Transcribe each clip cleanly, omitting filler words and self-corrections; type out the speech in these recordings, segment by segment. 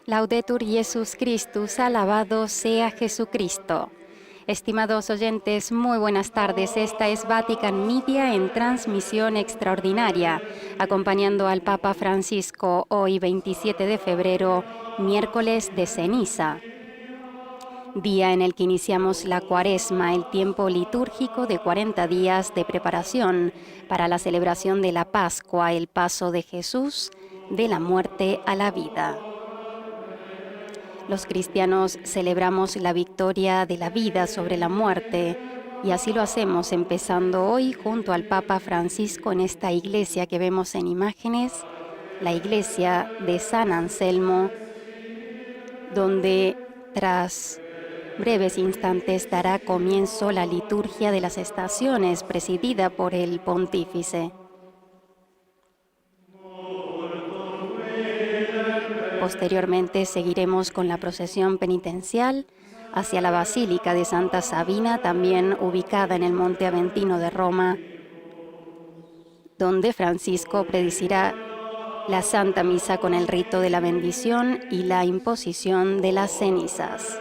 Laudetur Jesus Christus, alabado sea Jesucristo. Estimados oyentes, muy buenas tardes. Esta es Vatican Media en transmisión extraordinaria, acompañando al Papa Francisco hoy 27 de febrero, miércoles de ceniza, día en el que iniciamos la Cuaresma, el tiempo litúrgico de 40 días de preparación para la celebración de la Pascua, el paso de Jesús de la muerte a la vida. Los cristianos celebramos la victoria de la vida sobre la muerte y así lo hacemos empezando hoy junto al Papa Francisco en esta iglesia que vemos en imágenes, la iglesia de San Anselmo, donde tras breves instantes dará comienzo la liturgia de las estaciones presidida por el pontífice. Posteriormente seguiremos con la procesión penitencial hacia la Basílica de Santa Sabina, también ubicada en el Monte Aventino de Roma, donde Francisco presidirá la Santa Misa con el rito de la bendición y la imposición de las cenizas.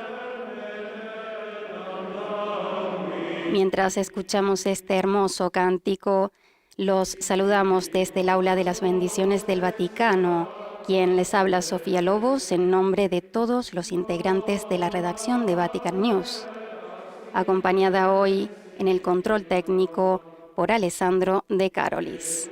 Mientras escuchamos este hermoso cántico, los saludamos desde el Aula de las Bendiciones del Vaticano. Quien les habla, Sofía Lobos, en nombre de todos los integrantes de la redacción de Vatican News, acompañada hoy en el control técnico por Alessandro De Carolis.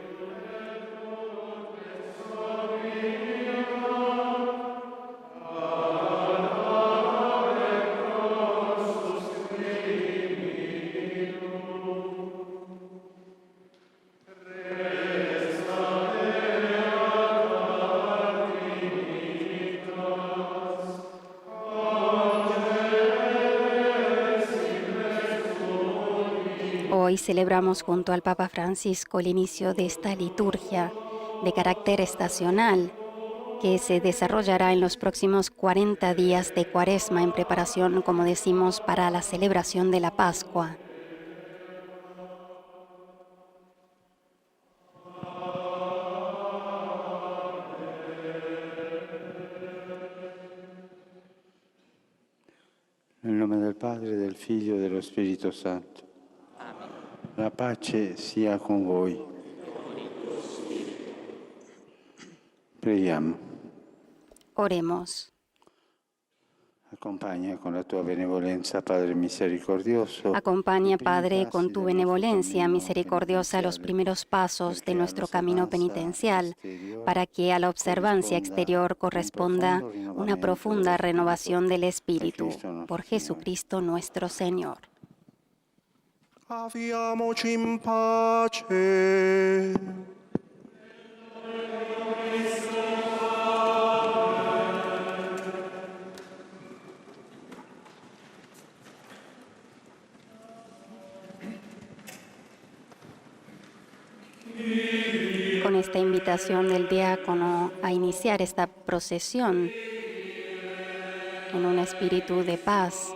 Hoy celebramos junto al Papa Francisco el inicio de esta liturgia de carácter estacional que se desarrollará en los próximos 40 días de Cuaresma en preparación, como decimos, para la celebración de la Pascua. Nel nome del Padre, del Figlio e dello Spirito Santo. La pace sia con voi. Preghiamo. Oremos. Acompaña con la tua benevolenza, Padre misericordioso. Acompaña, Padre, con tu benevolencia misericordiosa los primeros pasos de nuestro camino penitencial, para que a la observancia exterior corresponda una profunda renovación del espíritu. Por Jesucristo nuestro Señor. Avviamoci in pace. Con esta invitación del diácono a iniciar esta procesión en un espíritu de paz,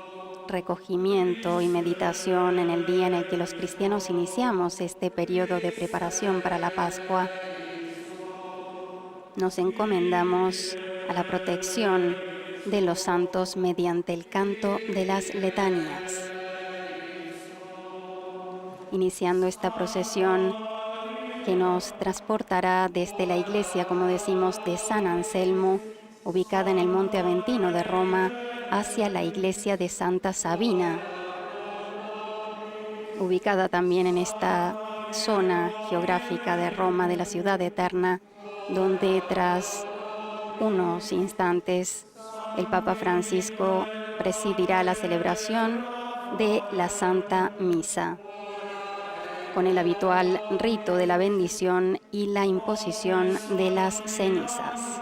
recogimiento y meditación en el día en el que los cristianos iniciamos este periodo de preparación para la Pascua, nos encomendamos a la protección de los santos mediante el canto de las letanías. Iniciando esta procesión que nos transportará desde la iglesia, como decimos, de San Anselmo, ubicada en el Monte Aventino de Roma, hacia la iglesia de Santa Sabina, ubicada también en esta zona geográfica de Roma, de la ciudad eterna, donde tras unos instantes el Papa Francisco presidirá la celebración de la Santa Misa, con el habitual rito de la bendición y la imposición de las cenizas.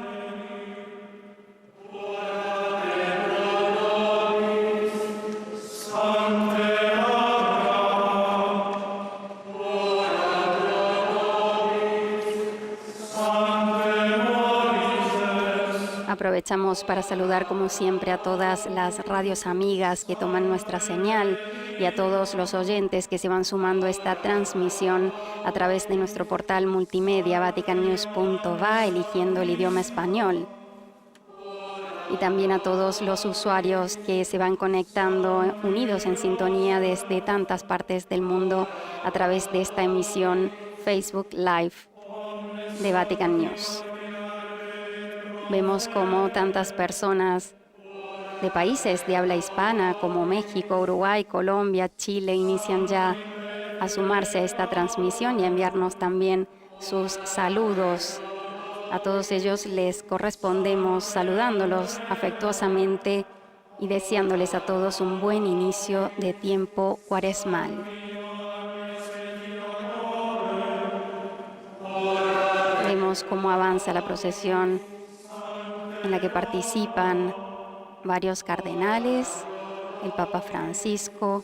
Aprovechamos para saludar como siempre a todas las radios amigas que toman nuestra señal y a todos los oyentes que se van sumando a esta transmisión a través de nuestro portal multimedia vaticannews.va, eligiendo el idioma español. Y también a todos los usuarios que se van conectando, unidos en sintonía desde tantas partes del mundo a través de esta emisión Facebook Live de Vatican News. Vemos cómo tantas personas de países de habla hispana como México, Uruguay, Colombia, Chile inician ya a sumarse a esta transmisión y a enviarnos también sus saludos. A todos ellos les correspondemos saludándolos afectuosamente y deseándoles a todos un buen inicio de tiempo cuaresmal. Vemos cómo avanza la procesión en la que participan varios cardenales, el Papa Francisco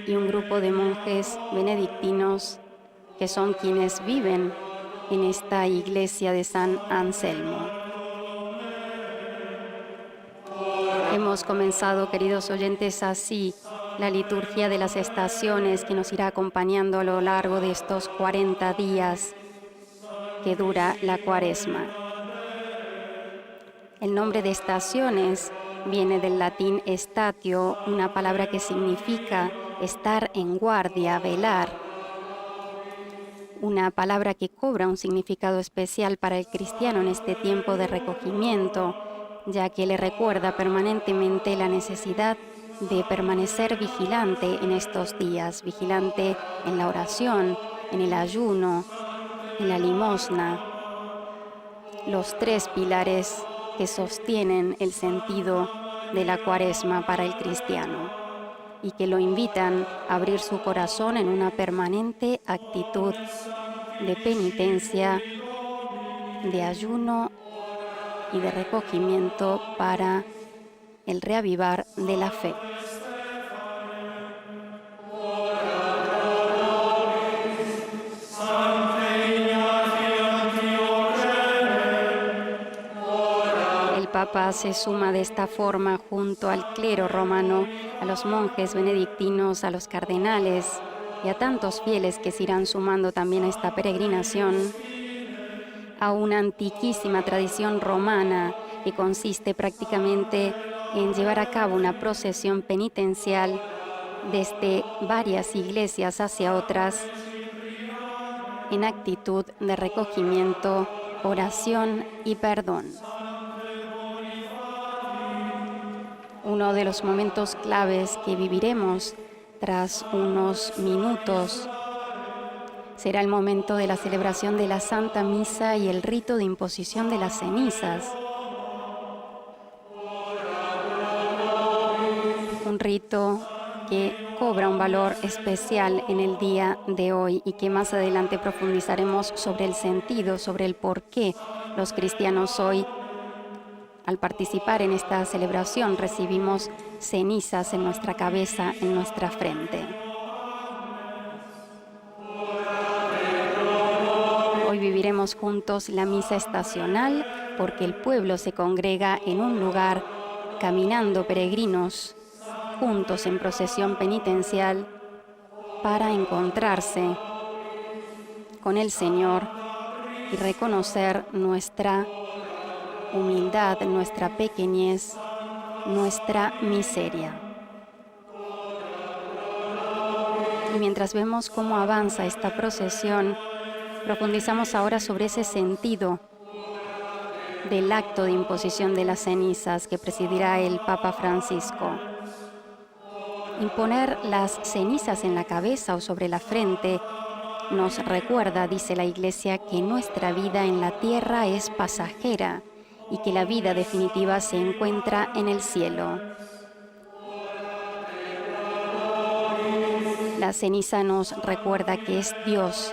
y un grupo de monjes benedictinos que son quienes viven en esta iglesia de San Anselmo. Hemos comenzado, queridos oyentes, así la liturgia de las estaciones que nos irá acompañando a lo largo de estos 40 días que dura la Cuaresma. El nombre de estaciones viene del latín statio, una palabra que significa estar en guardia, velar. Una palabra que cobra un significado especial para el cristiano en este tiempo de recogimiento, ya que le recuerda permanentemente la necesidad de permanecer vigilante en estos días, vigilante en la oración, en el ayuno, en la limosna, los tres pilares que sostienen el sentido de la Cuaresma para el cristiano y que lo invitan a abrir su corazón en una permanente actitud de penitencia, de ayuno y de recogimiento para el reavivar de la fe. El Papa se suma de esta forma junto al clero romano, a los monjes benedictinos, a los cardenales y a tantos fieles que se irán sumando también a esta peregrinación, a una antiquísima tradición romana que consiste prácticamente en llevar a cabo una procesión penitencial desde varias iglesias hacia otras en actitud de recogimiento, oración y perdón. Uno de los momentos claves que viviremos tras unos minutos será el momento de la celebración de la Santa Misa y el rito de imposición de las cenizas. Un rito que cobra un valor especial en el día de hoy y que más adelante profundizaremos sobre el sentido, sobre el por qué los cristianos hoy, al participar en esta celebración, recibimos cenizas en nuestra cabeza, en nuestra frente. Hoy viviremos juntos la misa estacional porque el pueblo se congrega en un lugar, caminando peregrinos, juntos en procesión penitencial, para encontrarse con el Señor y reconocer nuestra humildad, nuestra pequeñez, nuestra miseria. Y mientras vemos cómo avanza esta procesión, profundizamos ahora sobre ese sentido del acto de imposición de las cenizas que presidirá el Papa Francisco. Imponer las cenizas en la cabeza o sobre la frente nos recuerda, dice la Iglesia, que nuestra vida en la tierra es pasajera y que la vida definitiva se encuentra en el cielo. La ceniza nos recuerda que es Dios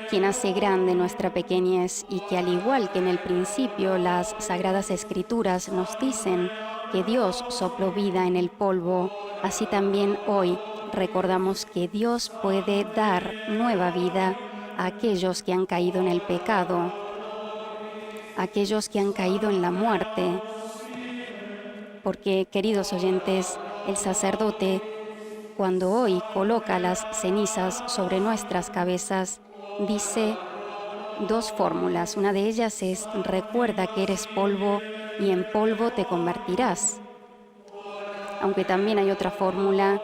quien hace grande nuestra pequeñez y que, al igual que en el principio, las Sagradas Escrituras nos dicen que Dios sopló vida en el polvo, así también hoy recordamos que Dios puede dar nueva vida a aquellos que han caído en el pecado, aquellos que han caído en la muerte. Porque, queridos oyentes, el sacerdote, cuando hoy coloca las cenizas sobre nuestras cabezas, dice dos fórmulas. Una de ellas es: recuerda que eres polvo y en polvo te convertirás. Aunque también hay otra fórmula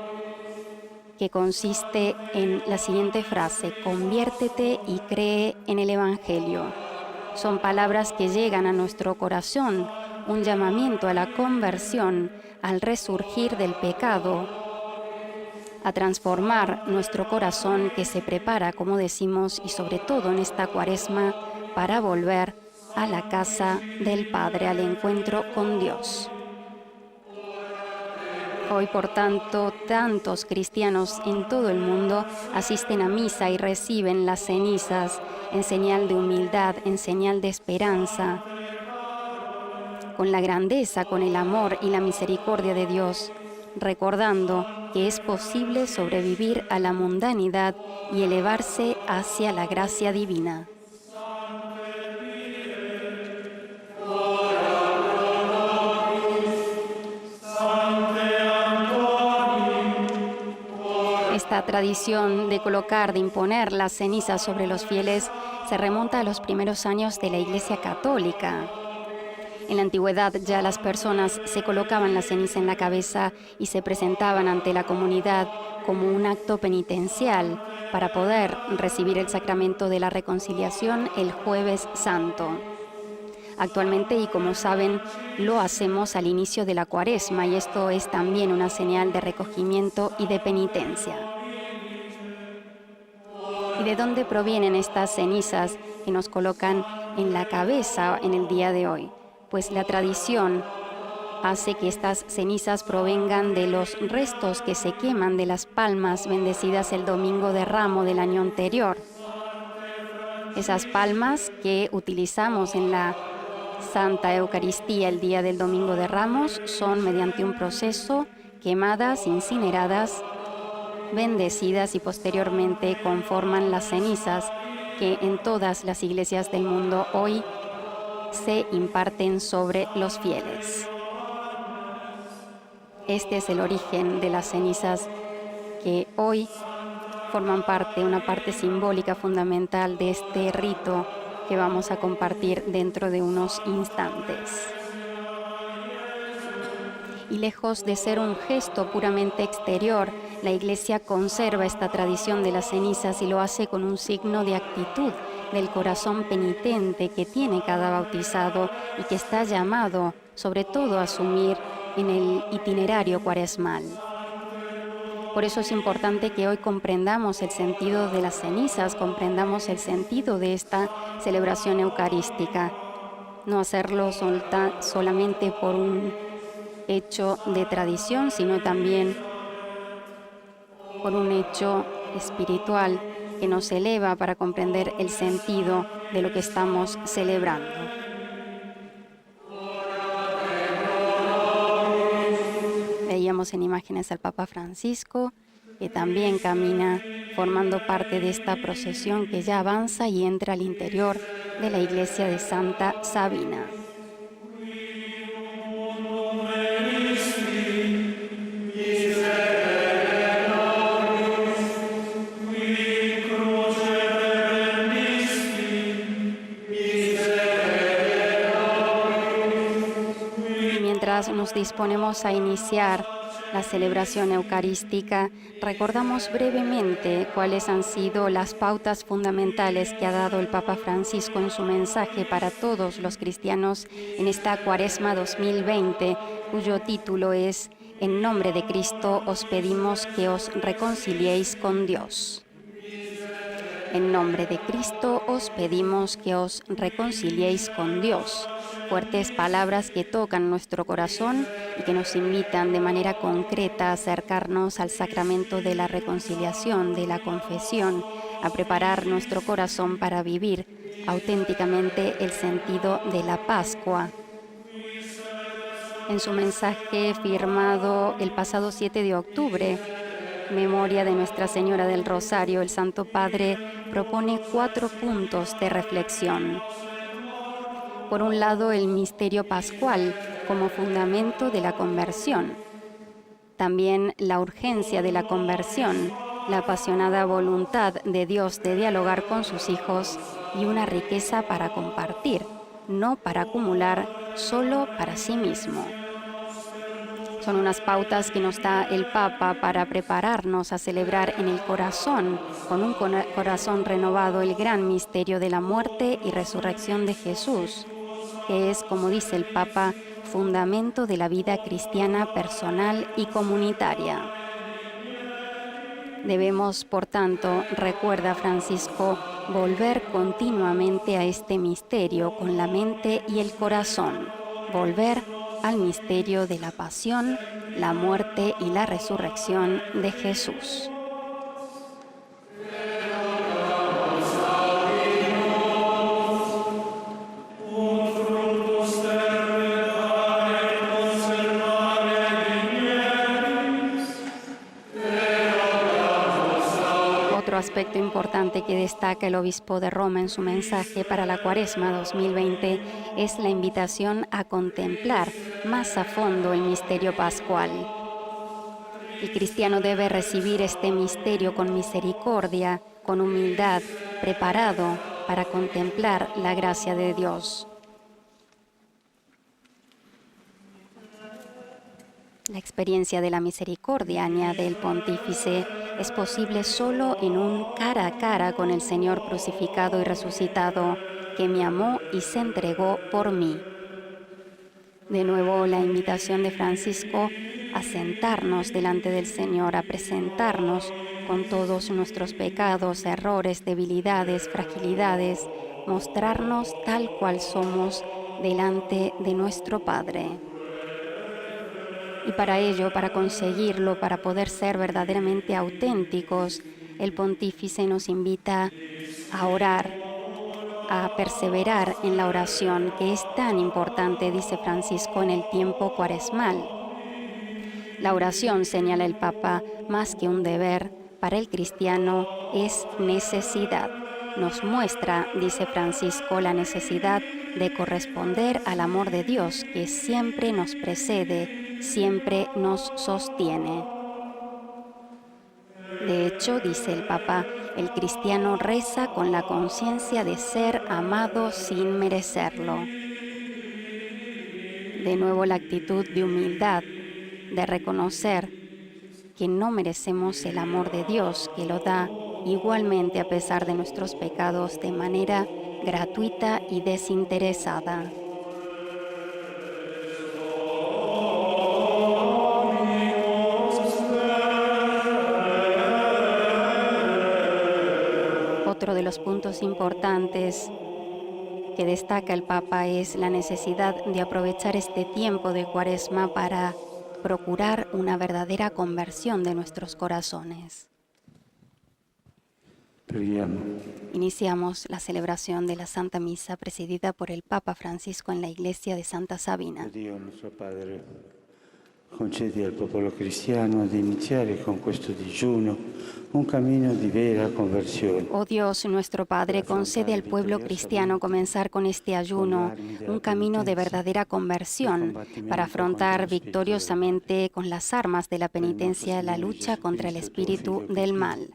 que consiste en la siguiente frase: conviértete y cree en el Evangelio. Son palabras que llegan a nuestro corazón, un llamamiento a la conversión, al resurgir del pecado, a transformar nuestro corazón que se prepara, como decimos, y sobre todo en esta Cuaresma, para volver a la casa del Padre, al encuentro con Dios. Hoy, por tanto, tantos cristianos en todo el mundo asisten a misa y reciben las cenizas en señal de humildad, en señal de esperanza, con la grandeza, con el amor y la misericordia de Dios, recordando que es posible sobrevivir a la mundanidad y elevarse hacia la gracia divina. Esta tradición de colocar, de imponer las cenizas sobre los fieles se remonta a los primeros años de la Iglesia Católica. En la antigüedad ya las personas se colocaban la ceniza en la cabeza y se presentaban ante la comunidad como un acto penitencial para poder recibir el sacramento de la reconciliación el Jueves Santo. Actualmente, y como saben, lo hacemos al inicio de la Cuaresma, y esto es también una señal de recogimiento y de penitencia. ¿Y de dónde provienen estas cenizas que nos colocan en la cabeza en el día de hoy? Pues la tradición hace que estas cenizas provengan de los restos que se queman de las palmas bendecidas el Domingo de Ramos del año anterior. Esas palmas que utilizamos en la Santa Eucaristía el día del Domingo de Ramos son, mediante un proceso, quemadas, incineradas, bendecidas y posteriormente conforman las cenizas que en todas las iglesias del mundo hoy se imparten sobre los fieles. Este es el origen de las cenizas que hoy forman una parte simbólica fundamental de este rito que vamos a compartir dentro de unos instantes. Y lejos de ser un gesto puramente exterior, la Iglesia conserva esta tradición de las cenizas y lo hace con un signo de actitud del corazón penitente que tiene cada bautizado y que está llamado, sobre todo, a asumir en el itinerario cuaresmal. Por eso es importante que hoy comprendamos el sentido de las cenizas, comprendamos el sentido de esta celebración eucarística. No hacerlo solamente por un hecho de tradición, sino también por un hecho espiritual que nos eleva para comprender el sentido de lo que estamos celebrando. Veíamos en imágenes al Papa Francisco, que también camina formando parte de esta procesión que ya avanza y entra al interior de la iglesia de Santa Sabina. Nos disponemos a iniciar la celebración eucarística, recordamos brevemente cuáles han sido las pautas fundamentales que ha dado el Papa Francisco en su mensaje para todos los cristianos en esta Cuaresma 2020, cuyo título es: En nombre de Cristo os pedimos que os reconciliéis con Dios. En nombre de Cristo os pedimos que os reconciliéis con Dios. Fuertes palabras que tocan nuestro corazón y que nos invitan de manera concreta a acercarnos al sacramento de la reconciliación, de la confesión, a preparar nuestro corazón para vivir auténticamente el sentido de la Pascua. En su mensaje firmado el pasado 7 de octubre, memoria de Nuestra Señora del Rosario, el Santo Padre propone 4 puntos de reflexión. Por un lado, el misterio pascual como fundamento de la conversión. También la urgencia de la conversión, la apasionada voluntad de Dios de dialogar con sus hijos y una riqueza para compartir, no para acumular solo para sí mismo. Son unas pautas que nos da el Papa para prepararnos a celebrar en el corazón, con un corazón renovado, el gran misterio de la muerte y resurrección de Jesús, que es, como dice el Papa, fundamento de la vida cristiana personal y comunitaria. Debemos, por tanto, recuerda Francisco, volver continuamente a este misterio con la mente y el corazón, volver al misterio de la pasión, la muerte y la resurrección de Jesús. Otro aspecto importante que destaca el obispo de Roma en su mensaje para la Cuaresma 2020 es la invitación a contemplar más a fondo el misterio pascual. El cristiano debe recibir este misterio con misericordia, con humildad, preparado para contemplar la gracia de Dios. La experiencia de la misericordia, añade el pontífice, es posible solo en un cara a cara con el Señor crucificado y resucitado, que me amó y se entregó por mí. De nuevo, la invitación de Francisco a sentarnos delante del Señor, a presentarnos con todos nuestros pecados, errores, debilidades, fragilidades, mostrarnos tal cual somos delante de nuestro Padre. Y para ello, para conseguirlo, para poder ser verdaderamente auténticos, el pontífice nos invita a orar, a perseverar en la oración, que es tan importante, dice Francisco, en el tiempo cuaresmal. La oración, señala el Papa, más que un deber, para el cristiano es necesidad. Nos muestra, dice Francisco, la necesidad de corresponder al amor de Dios, que siempre nos precede, siempre nos sostiene. De hecho, dice el Papa, el cristiano reza con la conciencia de ser amado sin merecerlo. De nuevo, la actitud de humildad, de reconocer que no merecemos el amor de Dios, que lo da igualmente a pesar de nuestros pecados de manera gratuita y desinteresada. Otro de los puntos importantes que destaca el Papa es la necesidad de aprovechar este tiempo de Cuaresma para procurar una verdadera conversión de nuestros corazones. Iniciamos la celebración de la Santa Misa presidida por el Papa Francisco en la iglesia de Santa Sabina. Dio nostro Padre, concedi al popolo cristiano di iniziare con questo digiuno un cammino di vera conversione. Oh Dios, nuestro Padre, concede al pueblo cristiano comenzar con este ayuno, un camino de verdadera conversión, para afrontar victoriosamente con las armas de la penitencia la lucha contra el espíritu del mal.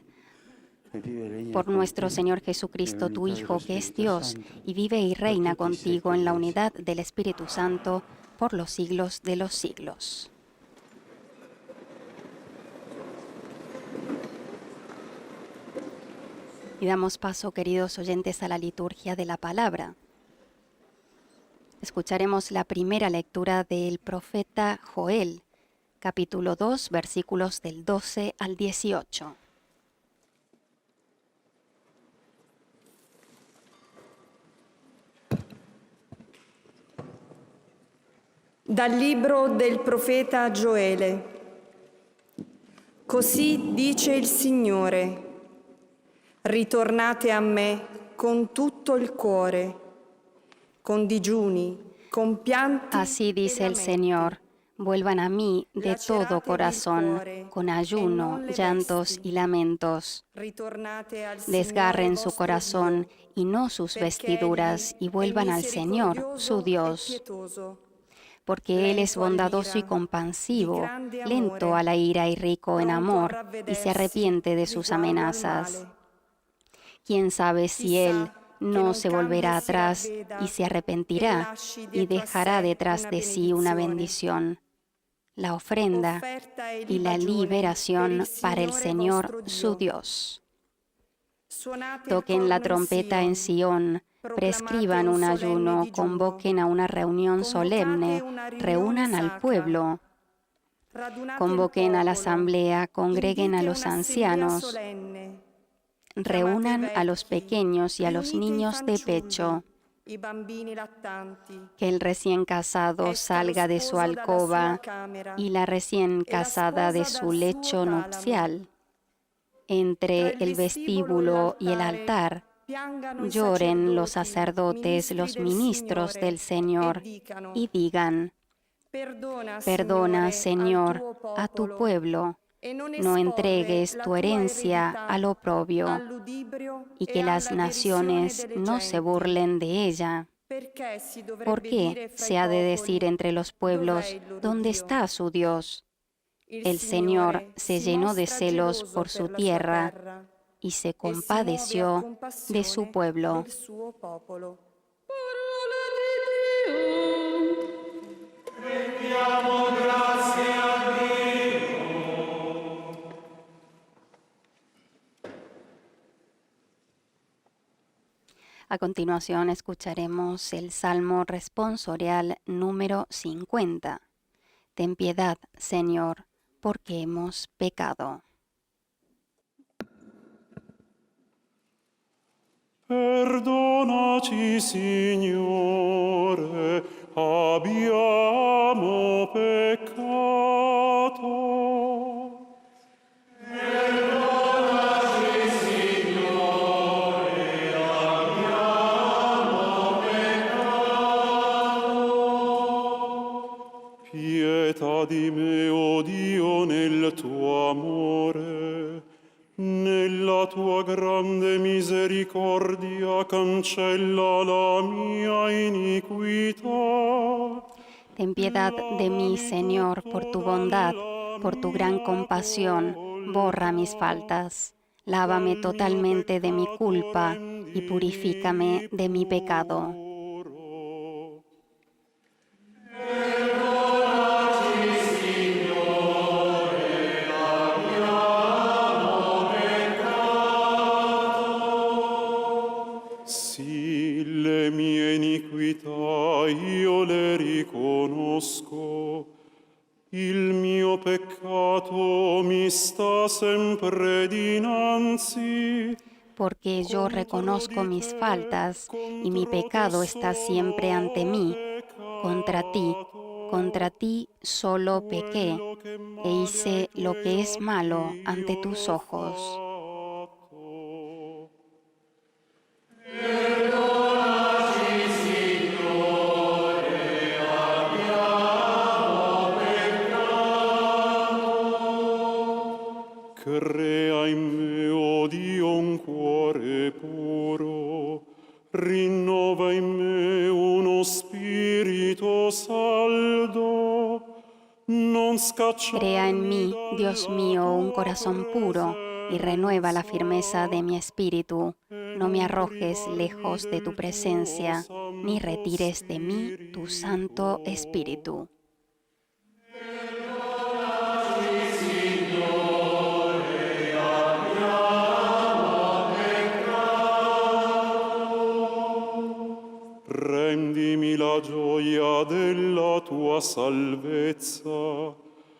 Por nuestro Señor Jesucristo, tu Hijo, que es Dios, y vive y reina contigo en la unidad del Espíritu Santo, por los siglos de los siglos. Y damos paso, queridos oyentes, a la liturgia de la palabra. Escucharemos la primera lectura del profeta Joel, capítulo 2, versículos del 12 al 18. Dal libro del profeta Gioele. Così dice il Signore: ritornate a me con tutto il cuore, con digiuni, con pianti. Así dice el Señor: Vuelvan a mí de todo corazón, con ayuno, llantos y lamentos. Desgarren su corazón y no sus vestiduras, y vuelvan al Señor, su Dios. Porque Él es bondadoso y compasivo, lento a la ira y rico en amor, y se arrepiente de sus amenazas. ¿Quién sabe si Él no se volverá atrás y se arrepentirá y dejará detrás de sí una bendición, la ofrenda y la liberación para el Señor su Dios? Toquen la trompeta en Sión, prescriban un ayuno, convoquen a una reunión solemne, reúnan al pueblo, convoquen a la asamblea, congreguen a los ancianos, reúnan a los pequeños y a los niños de pecho. Que el recién casado salga de su alcoba y la recién casada de su lecho nupcial. Entre el vestíbulo y el altar lloren los sacerdotes, los ministros del Señor, y digan: Perdona, Señor, a tu pueblo. No entregues tu herencia al oprobio, y que las naciones no se burlen de ella. ¿Por qué se ha de decir entre los pueblos: ¿dónde está su Dios? El Señor se llenó de celos por su tierra y se compadeció de su pueblo. A continuación escucharemos el Salmo responsorial número 50. Ten piedad, Señor, porque hemos pecado. Perdonaci, Signore, abbiamo peccato. Pietà di me, o Dio, nel tuo amore, nella tua grande misericordia cancella la mia iniquità. Ten piedad de mí, Señor, por tu bondad, por tu gran compasión, borra mis faltas. Lávame totalmente de mi culpa y purifícame de mi pecado. Io le riconosco, il mio peccato mi sta sempre dinanzi. Porque yo reconozco mis faltas y mi pecado está siempre ante mí. Contra ti solo pequé e hice lo que es malo ante tus ojos. Crea in me, o Dio, un cuore puro, rinnova in me uno spirito saldo, non scacciare. Crea en mí, Dios mío, un corazón puro y renueva la firmeza de mi espíritu. No me arrojes lejos de tu presencia, ni retires de mí tu Santo Espíritu. Rendimi la gioia della tua salvezza,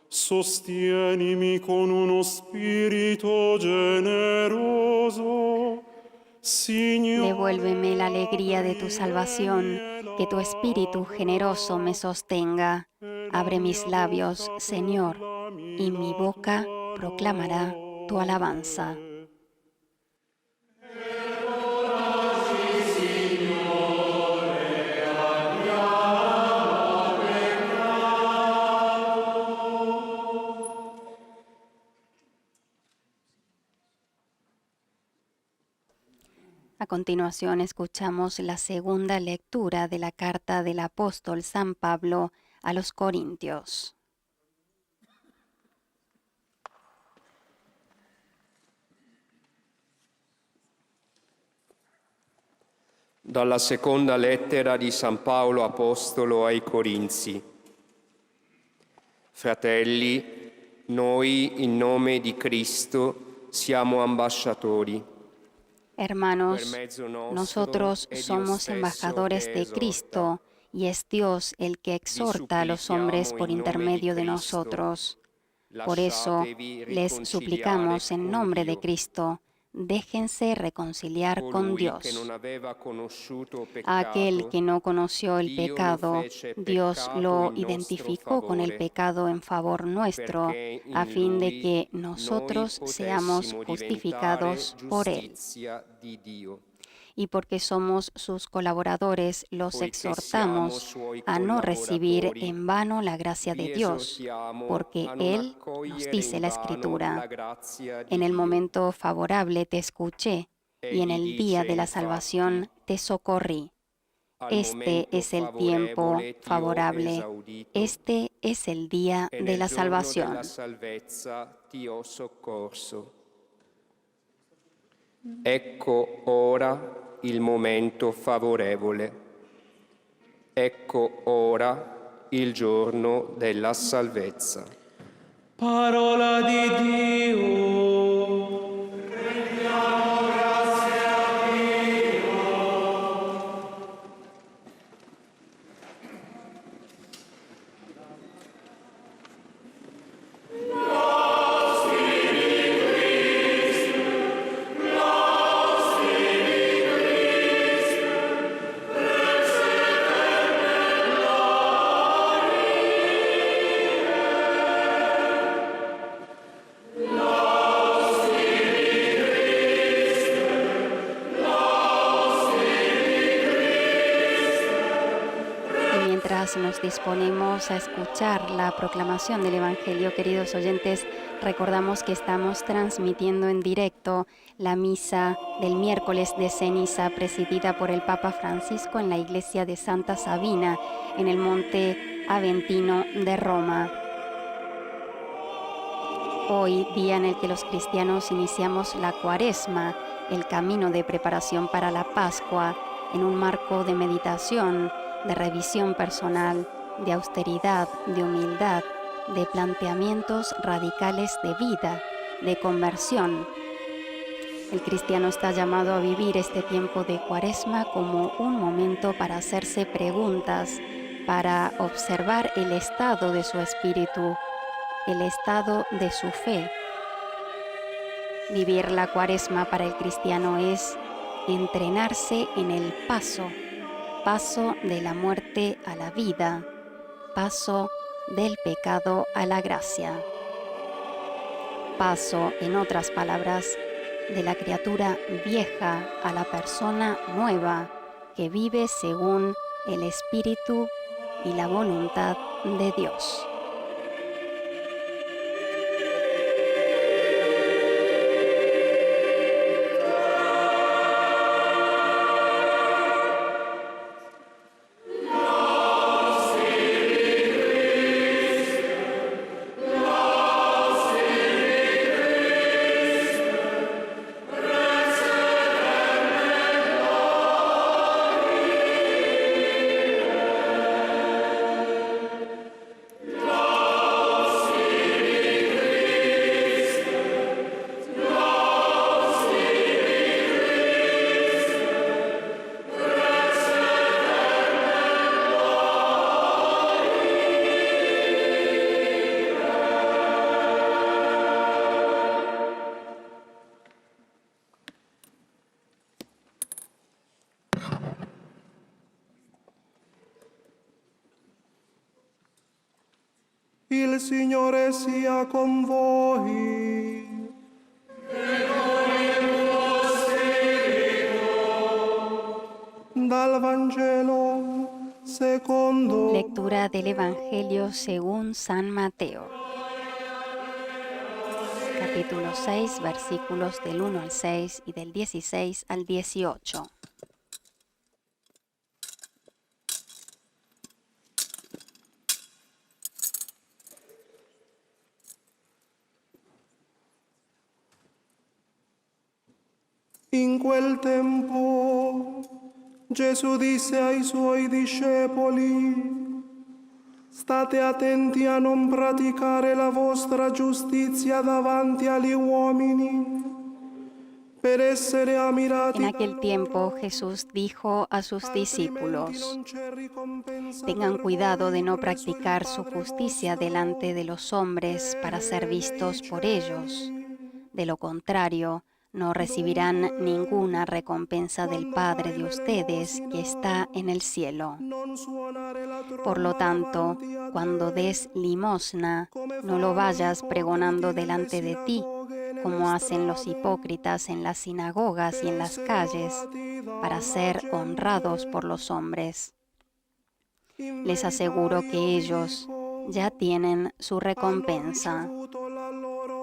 sostienimi con uno spirito generoso. Signore, devuélveme la alegría de tu salvación, que tu espíritu generoso me sostenga. Abre mis labios, Señor, y mi boca proclamará tu alabanza. A continuación escuchamos la segunda lectura de la carta del apóstol San Pablo a los Corintios. Dalla seconda lettera di San Paolo Apostolo ai Corinzi. Fratelli, noi in nome di Cristo siamo ambasciatori. Hermanos, nosotros somos embajadores de Cristo y es Dios el que exhorta a los hombres por intermedio de nosotros. Por eso les suplicamos en nombre de Cristo, déjense reconciliar con Dios. A aquel que no conoció el pecado, Dios lo identificó con el pecado en favor nuestro, a fin de que nosotros seamos justificados por él. Y porque somos sus colaboradores, los exhortamos a no recibir en vano la gracia de Dios, porque Él nos dice la Escritura: en el momento favorable te escuché, y en el día de la salvación te socorrí. Este es el tiempo favorable, este es el día de la salvación. Ecco ora il momento favorevole. Ecco ora il giorno della salvezza. Parola di Dio. Nos disponemos a escuchar la proclamación del Evangelio. Queridos oyentes, recordamos que estamos transmitiendo en directo la misa del miércoles de ceniza presidida por el Papa Francisco en la iglesia de Santa Sabina, en el Monte Aventino de Roma. Hoy, día en el que los cristianos iniciamos la Cuaresma, el camino de preparación para la Pascua, en un marco de meditación, de revisión personal, de austeridad, de humildad, de planteamientos radicales de vida, de conversión. El cristiano está llamado a vivir este tiempo de Cuaresma como un momento para hacerse preguntas, para observar el estado de su espíritu, el estado de su fe. Vivir la Cuaresma para el cristiano es entrenarse en el paso de la muerte a la vida, paso del pecado a la gracia. Paso, en otras palabras, de la criatura vieja a la persona nueva que vive según el Espíritu y la voluntad de Dios. Il Signore sia con voi. Dal Vangelo secondo. Lectura del Evangelio según San Mateo. capítulo 6, versículos del 1 al 6 y del 16 al 18. In quel tempo Gesù disse ai suoi discepoli: state attenti a non praticare la vostra giustizia davanti agli uomini, per essere ammirati En aquel da tiempo loro, Jesús dijo a sus altrimenti discípulos: non c'è ricompensa tengan per cuidado de voi no presso il practicar su Padre justicia vostro delante de los hombres para ser che è vistos nei por ellos. cieli. De lo contrario, no recibirán ninguna recompensa del Quando Padre fai de ustedes que está l'elemosina, en el cielo. non suonare la Por lo tromba tanto, davanti a cuando te, des limosna, come no lo fanno gli vayas pregonando ipocriti nelle delante de ti, sinagoghe e nelle como hacen los strade, hipócritas en las sinagogas per y en las essere calles, lodati para dalla ser honrados gente. por los hombres. In Les verità aseguro que io vi ellos ya dico, tienen su hanno recompensa. ricevuto la loro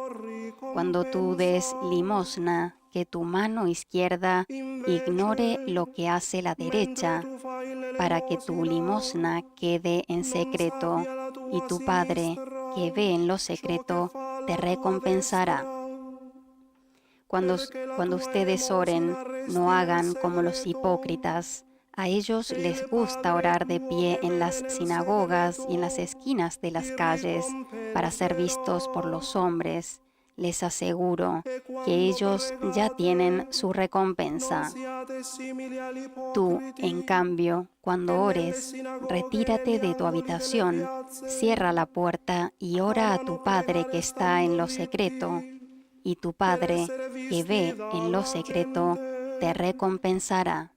Cuando tú des ricompensa. limosna, que tu mano izquierda ignore Invece, lo que hace la mentre derecha, tu fai para que tu l'elemosina, limosna quede en non secreto, sappia la y tua tu Padre, que sinistra ve en lo ciò che secreto, fa te la tua recompensará. destra, Cuando, perché la cuando tua ustedes oren, elemosina no resti nel hagan como los segreto, hipócritas. A ellos e les il gusta Padre orar de tuo pie che en vede las nel sinagogas y en las segreto, esquinas de las ti calles para ser vistos por ricompenserà. los hombres. Les aseguro E que quando ellos ya tienen pregate, su non recompensa. siate simili agli Tú, en ipocriti, cambio, che cuando nelle ores, sinagoghe e retírate negli de tu angoli delle habitación, piazze cierra la puerta y ora a tu amano Padre que pregare está en stando lo secreto, dritti, y tu per Padre essere que visti ve en lo dalla secreto te gente. recompensará.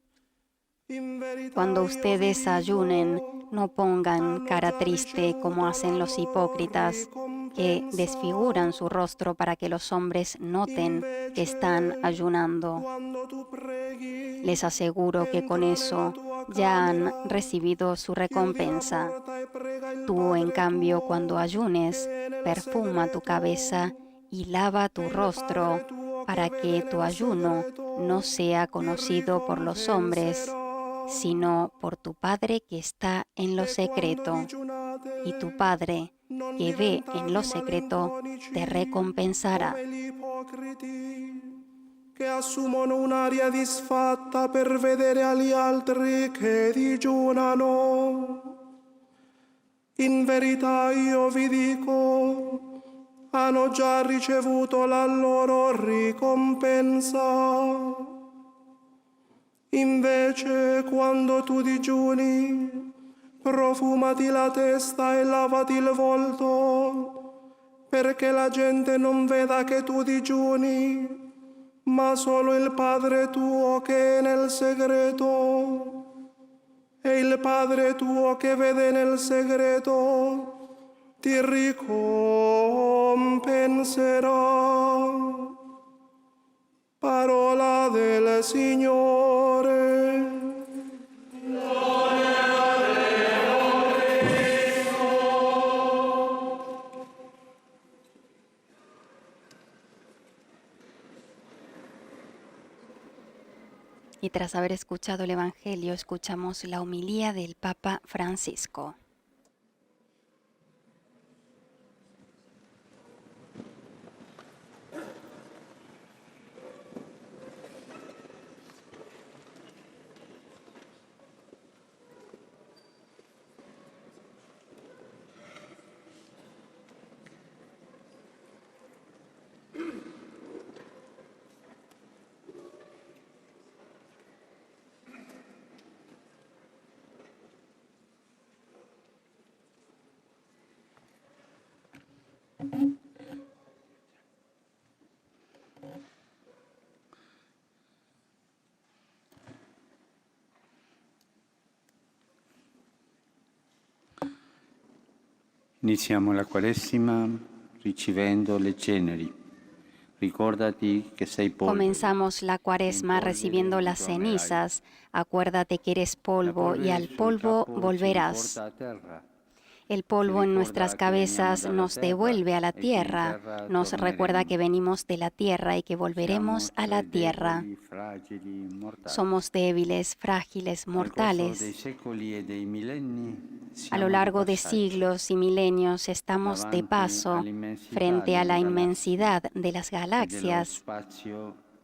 In verità Cuando io vi ustedes ayunen, no dico, pongan hanno cara già triste como ricevuto la hacen los loro hipócritas, que ricompensa. desfiguran su rostro para que los hombres noten que están Invece, ayunando. quando tu preghi, Les aseguro que con entra nella eso tua ya han camera, recibido su chiudi la recompensa. porta e prega il Tú, en Padre cambio, cuando tuo ayunes, che è nel perfuma tu cabeza segreto, y lava e tu il rostro Padre tuo che para que vede tu nel ayuno no segreto sea ti conocido por los hombres, ricompenserà. sino por tu Padre que está en lo E quando secreto. Y tu digiunate, Padre, non que ve en lo diventate secreto, te malinconici recompensará. come gli ipocriti, che assumono un'aria disfatta per vedere agli altri che digiunano. In verità io vi dico, hanno già ricevuto la loro ricompensa. Invece, quando tu digiuni, profumati la testa e lavati il volto, perché la gente non veda che tu digiuni, ma solo il Padre tuo che è nel segreto. E il Padre tuo che vede nel segreto ti ricompenserà. Parola del Signore. Y tras haber escuchado el Evangelio, escuchamos la homilía del Papa Francisco. Iniziamo la Quaresima ricevendo le ceneri. Ricordati che sei polvere. Comenzamos la Cuaresma recibiendo las cenizas. Acuérdate que eres polvo y al polvo volverás. El polvo en nuestras cabezas nos devuelve a la tierra, nos recuerda que venimos de la tierra y que volveremos a la tierra. Somos débiles, frágiles, mortales. A lo largo de siglos y milenios estamos de paso frente a la inmensidad de las galaxias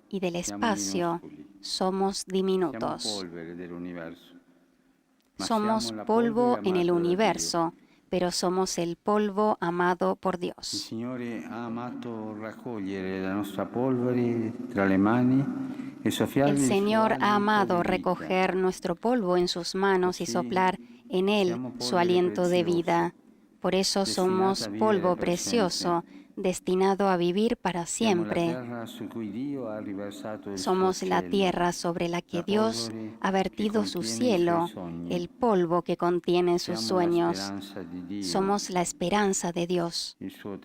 y del espacio. Somos diminutos. Somos polvo en el universo, pero somos el polvo amado por Dios. El Señor ha amado recoger nuestro polvo en sus manos y soplar en él su aliento de vida. Por eso somos polvo precioso, destinado a vivir para siempre. Somos la tierra sobre la que Dios ha vertido su cielo, el polvo que contiene sus sueños. Somos la esperanza de Dios, su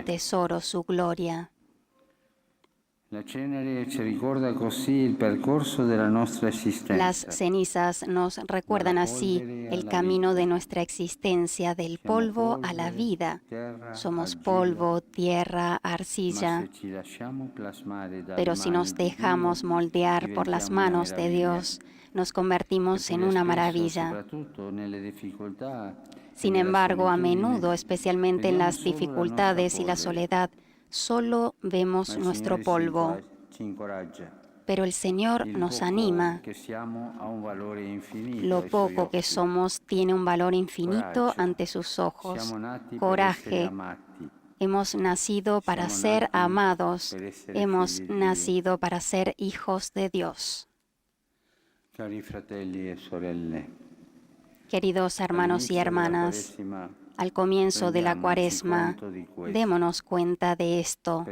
tesoro, su gloria. Las cenizas nos recuerdan así el camino de nuestra existencia, del polvo a la vida. Somos polvo, tierra, arcilla. Pero si nos dejamos moldear por las manos de Dios, nos convertimos en una maravilla. Sin embargo, a menudo, especialmente en las dificultades y la soledad, solo vemos nuestro polvo, pero el Señor nos anima. Lo poco que somos tiene un valor infinito ante sus ojos. Coraje. Hemos nacido para ser amados. Hemos nacido para ser hijos de Dios. Queridos hermanos y hermanas, al comienzo de la Cuaresma, démonos cuenta de esto,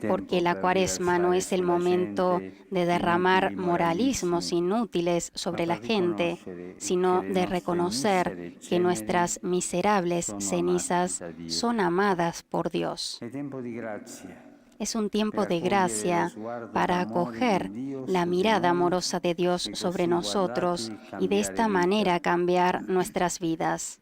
porque la Cuaresma no es el momento de derramar moralismos inútiles sobre la gente, sino de reconocer que nuestras miserables cenizas son amadas por Dios. Es un tiempo de gracia para acoger la mirada amorosa de Dios sobre nosotros y de esta manera cambiar nuestras vidas.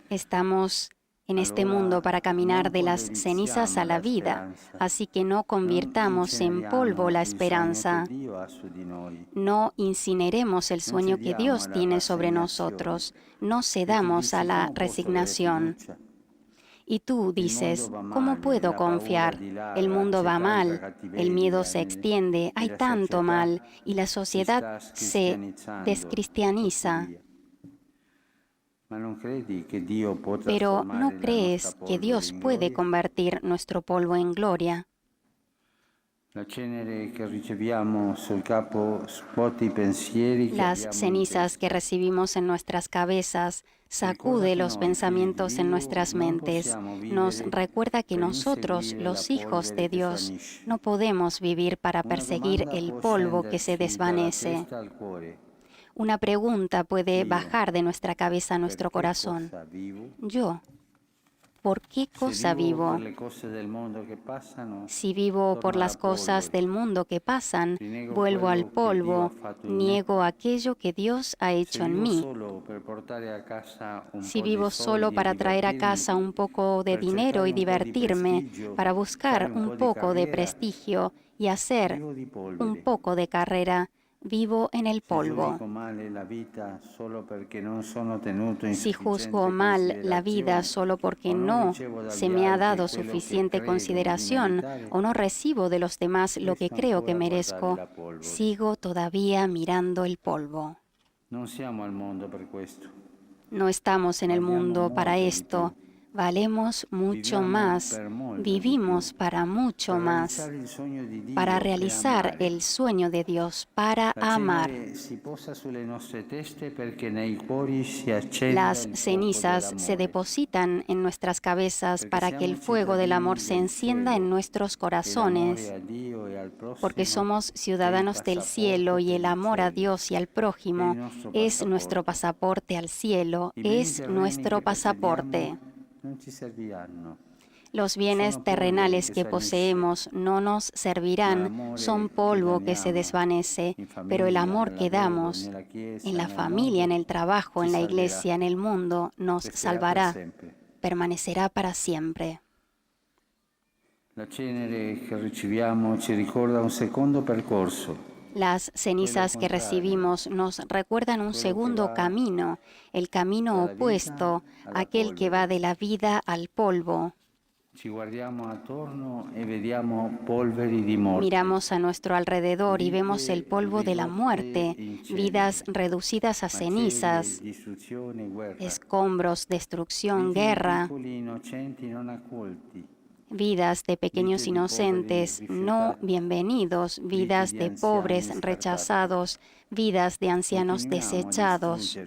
Estamos en este mundo para caminar de las cenizas a la vida, así que no convirtamos en polvo la esperanza. No incineremos el sueño que Dios tiene sobre nosotros. No cedamos a la resignación. Y tú dices, ¿cómo puedo confiar? El mundo va mal, el miedo se extiende, hay tanto mal y la sociedad se descristianiza. Pero ¿no crees que Dios puede convertir nuestro polvo en gloria? Las cenizas que recibimos en nuestras cabezas sacude los pensamientos en nuestras mentes. Nos recuerda que nosotros, los hijos de Dios, no podemos vivir para perseguir el polvo que se desvanece. Una pregunta puede bajar de nuestra cabeza a nuestro corazón. Yo, ¿por qué cosa vivo? Si vivo por las cosas del mundo que pasan, vuelvo al polvo, niego aquello que Dios ha hecho en mí. Si vivo solo para traer a casa un poco de dinero y divertirme, para buscar un poco de prestigio y hacer un poco de carrera, vivo en el polvo. Si juzgo mal la vida solo porque no se me ha dado suficiente consideración o no recibo de los demás lo que creo que merezco, sigo todavía mirando el polvo. No estamos en el mundo para esto. Valemos mucho más, vivimos para mucho más, para realizar el sueño de Dios, para amar. Las cenizas se depositan en nuestras cabezas para que el fuego del amor se encienda en nuestros corazones, porque somos ciudadanos del cielo y el amor a Dios y al prójimo es nuestro pasaporte al cielo, es nuestro pasaporte. Los bienes terrenales que poseemos no nos servirán, son polvo que se desvanece, pero el amor que damos en la familia, en el trabajo, en la iglesia, en el mundo, nos salvará, permanecerá para siempre. La cenere che riceviamo ci ricorda un secondo percorso. Las cenizas que recibimos nos recuerdan un segundo camino, el camino opuesto, aquel que va de la vida al polvo. Ci guardiamo attorno e vediamo polveri di morte. Miramos a nuestro alrededor y vemos el polvo de la muerte, vidas reducidas a cenizas, escombros, destrucción, guerra, vidas de pequeños inocentes no bienvenidos, vidas de pobres rechazados, vidas de ancianos desechados.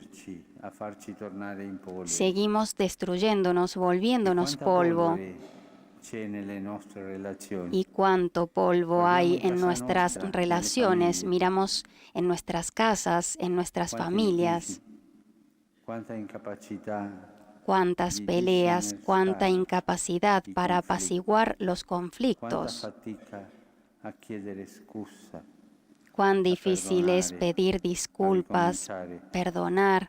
Seguimos destruyéndonos, volviéndonos polvo. ¿Y cuánto polvo hay en nuestras relaciones? Miramos en nuestras casas, en nuestras familias. Cuántas peleas, cuánta incapacidad para apaciguar los conflictos. Cuán difícil es pedir disculpas, perdonar,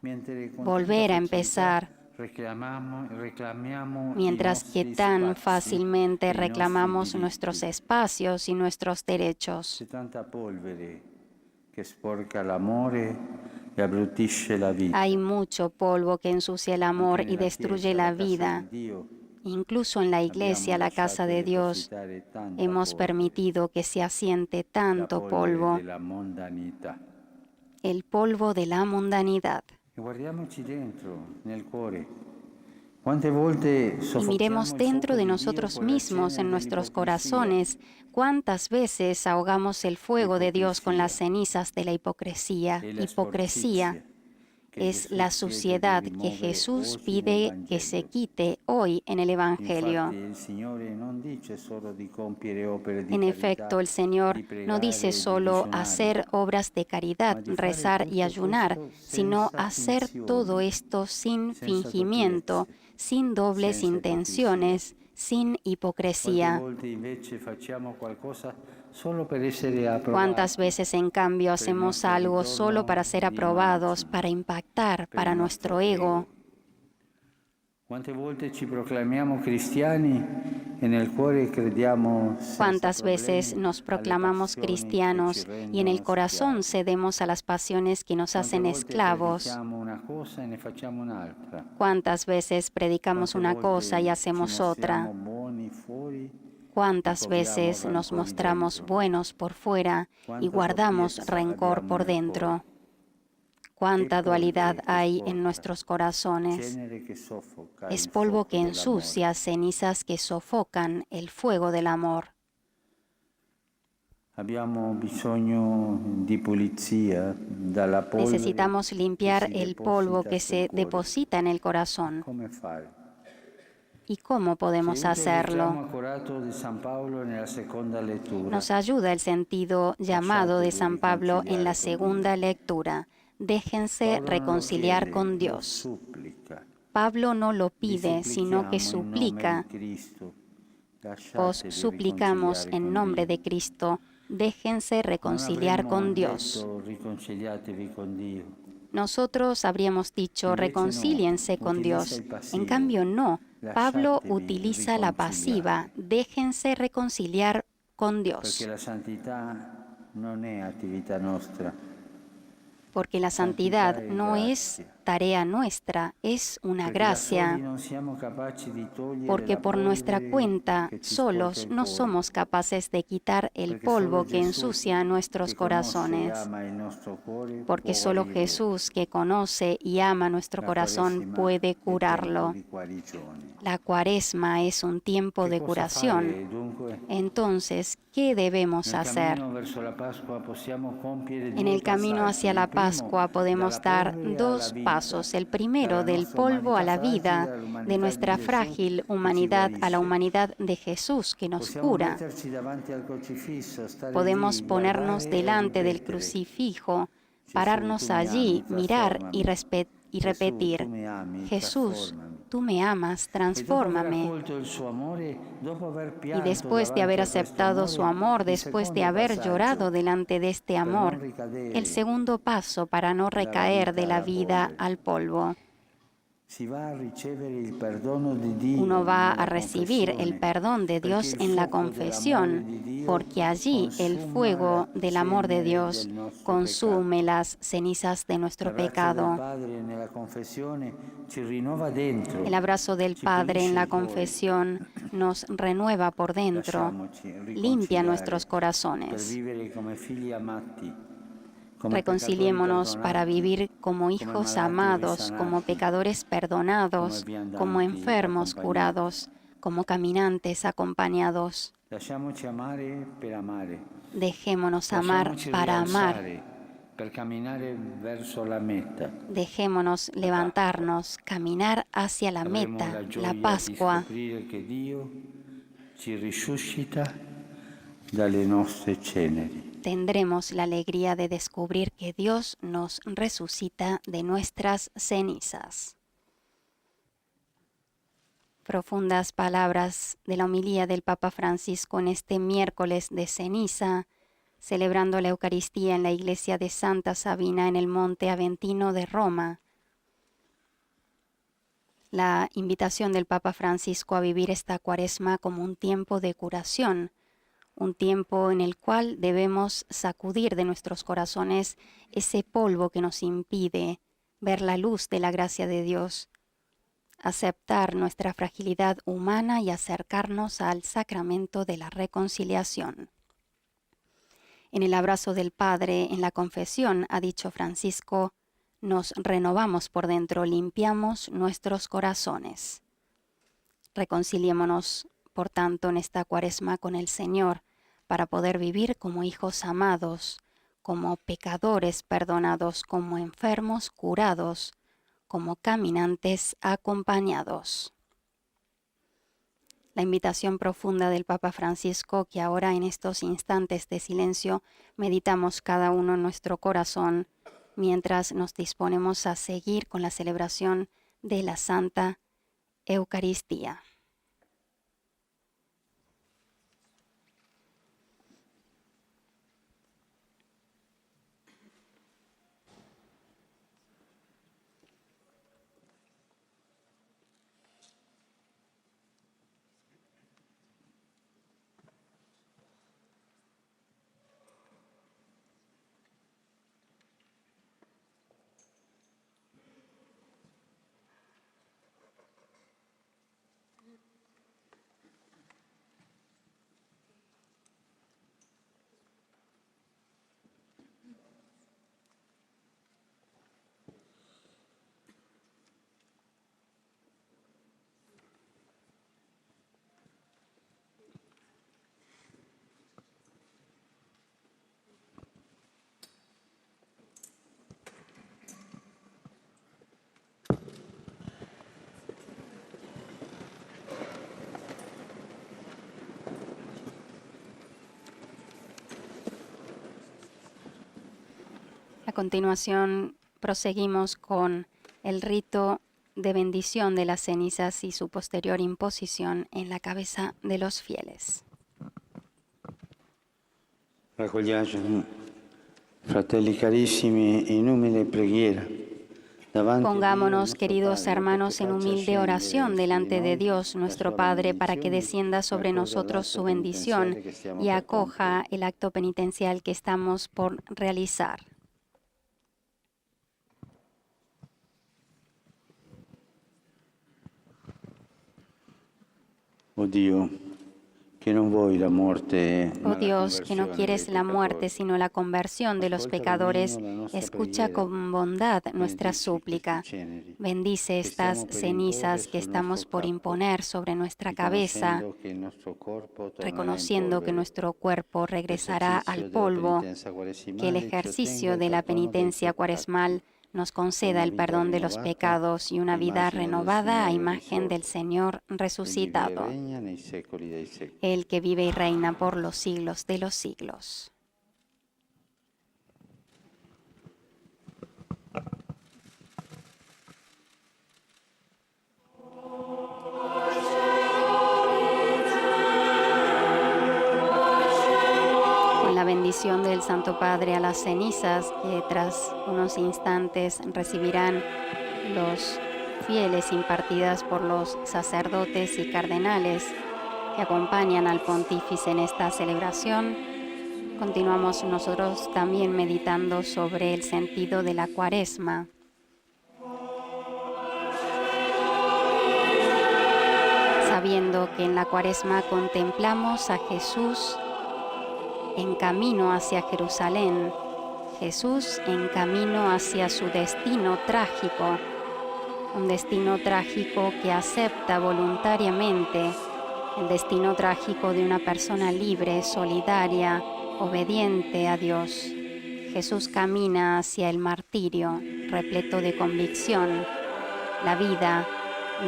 volver a empezar. Mientras que tan fácilmente reclamamos nuestros espacios y nuestros derechos. Hay mucho polvo que ensucia el amor y destruye la vida. Incluso en la iglesia, la casa de Dios, hemos permitido que se asiente tanto polvo, el polvo de la mundanidad. Y miremos dentro de nosotros mismos, en nuestros corazones, cuántas veces ahogamos el fuego de Dios con las cenizas de la hipocresía. Hipocresía es la suciedad que Jesús pide que se quite hoy en el Evangelio. En efecto, el Señor no dice solo hacer obras de caridad, rezar y ayunar, sino hacer todo esto sin fingimiento, sin dobles intenciones, sin hipocresía. ¿Cuántas veces, en cambio, hacemos algo solo para ser aprobados, para impactar, para nuestro ego? ¿Cuántas veces nos proclamamos cristianos y en el corazón cedemos a las pasiones que nos hacen esclavos? ¿Cuántas veces predicamos una cosa y hacemos otra? ¿Cuántas veces nos mostramos buenos por fuera y guardamos rencor por dentro? ¿Cuánta dualidad hay en nuestros corazones? Es polvo que ensucia, cenizas que sofocan el fuego del amor. Necesitamos limpiar el polvo que se deposita en el corazón. ¿Y cómo podemos hacerlo? Nos ayuda el sentido llamado de San Pablo en la segunda lectura. Déjense reconciliar con Dios. Pablo no lo pide, sino que suplica. Os suplicamos en nombre de Cristo, déjense reconciliar con Dios. Nosotros habríamos dicho, reconcíliense con Dios. En cambio, no. Pablo utiliza la pasiva, déjense reconciliar con Dios. Porque la santidad no es tarea nuestra, es una gracia. Porque por nuestra cuenta, solos, no somos capaces de quitar el polvo que ensucia nuestros corazones. Porque solo Jesús, que conoce y ama nuestro corazón, puede curarlo. La Cuaresma es un tiempo de curación. Entonces, ¿qué debemos hacer? En el camino hacia la Pascua podemos dar dos pasos. El primero, del polvo a la vida, de nuestra frágil humanidad a la humanidad de Jesús que nos cura. Podemos ponernos delante del crucifijo, pararnos allí, mirar y repetir: Jesús, tú me amas, transfórmame. Y después de haber aceptado su amor, después de haber llorado delante de este amor, el segundo paso para no recaer de la vida al polvo. Uno va a recibir el perdón de Dios en la confesión, porque allí el fuego del amor de Dios consume las cenizas de nuestro pecado. El abrazo del Padre en la confesión nos renueva por dentro, limpia nuestros corazones. Reconciliémonos para vivir como hijos amados, como pecadores perdonados, como enfermos curados, como caminantes acompañados. Dejémonos amar para amar. Dejémonos levantarnos, caminar hacia la meta, la Pascua. Tendremos la alegría de descubrir que Dios nos resucita de nuestras cenizas. Profundas palabras de la homilía del Papa Francisco en este miércoles de ceniza, celebrando la Eucaristía en la iglesia de Santa Sabina en el Monte Aventino de Roma. La invitación del Papa Francisco a vivir esta Cuaresma como un tiempo de curación, un tiempo en el cual debemos sacudir de nuestros corazones ese polvo que nos impide ver la luz de la gracia de Dios, aceptar nuestra fragilidad humana y acercarnos al sacramento de la reconciliación. En el abrazo del Padre, en la confesión, ha dicho Francisco, nos renovamos por dentro, limpiamos nuestros corazones. Reconciliémonos, por tanto, en esta Cuaresma con el Señor, para poder vivir como hijos amados, como pecadores perdonados, como enfermos curados, como caminantes acompañados. La invitación profunda del Papa Francisco, que ahora en estos instantes de silencio meditamos cada uno en nuestro corazón, mientras nos disponemos a seguir con la celebración de la Santa Eucaristía. A continuación, proseguimos con el rito de bendición de las cenizas y su posterior imposición en la cabeza de los fieles. Raccogliamo, fratelli carissimi, in umile preghiera. Pongámonos, queridos hermanos, en humilde oración delante de Dios, nuestro Padre, para que descienda sobre nosotros su bendición y acoja el acto penitencial que estamos por realizar. Oh Dios, que no quieres la muerte, sino la conversión de los pecadores, escucha con bondad nuestra súplica. Bendice estas cenizas que estamos por imponer sobre nuestra cabeza, reconociendo que nuestro cuerpo regresará al polvo, que el ejercicio de la penitencia cuaresmal nos conceda el perdón de los pecados y una vida renovada a imagen del Señor resucitado, el que vive y reina por los siglos de los siglos. con la bendición del Santo Padre a las cenizas que tras unos instantes recibirán los fieles impartidas por los sacerdotes y cardenales que acompañan al pontífice en esta celebración. Continuamos nosotros también meditando sobre el sentido de la Cuaresma. Sabiendo que en la Cuaresma contemplamos a Jesús en camino hacia Jerusalén, Jesús en camino hacia su destino trágico, un destino trágico que acepta voluntariamente, el destino trágico de una persona libre, solidaria, obediente a Dios. Jesús camina hacia el martirio, repleto de convicción. La vida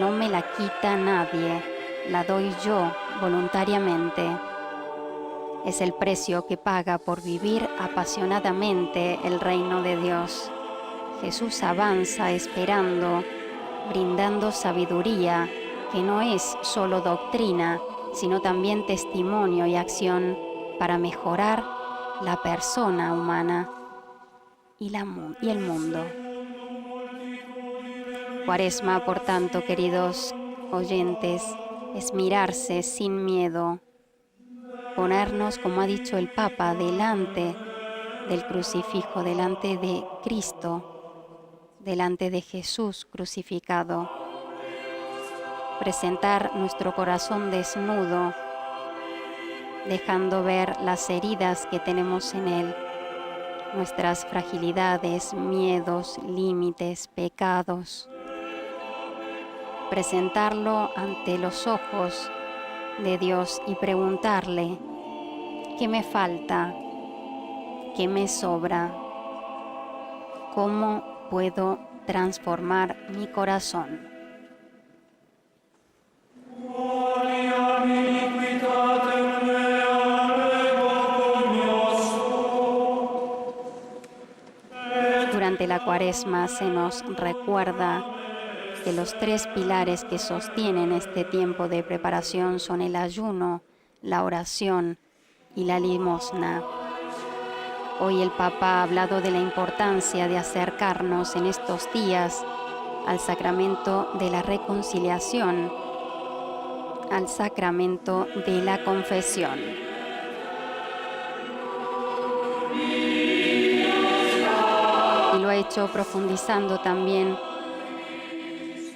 no me la quita nadie, la doy yo voluntariamente. Es el precio que paga por vivir apasionadamente el reino de Dios. Jesús avanza esperando, brindando sabiduría, que no es solo doctrina, sino también testimonio y acción para mejorar la persona humana y el mundo. Cuaresma, por tanto, queridos oyentes, es mirarse sin miedo, ponernos, como ha dicho el Papa, delante del crucifijo, delante de Cristo, delante de Jesús crucificado. Presentar nuestro corazón desnudo, dejando ver las heridas que tenemos en él, nuestras fragilidades, miedos, límites, pecados. Presentarlo ante los ojos de Dios y preguntarle: ¿qué me falta? ¿Qué me sobra? ¿Cómo puedo transformar mi corazón? Durante la Cuaresma se nos recuerda que los tres pilares que sostienen este tiempo de preparación son el ayuno, la oración y la limosna. Hoy el Papa ha hablado de la importancia de acercarnos en estos días al sacramento de la reconciliación, al sacramento de la confesión. Y lo ha hecho profundizando también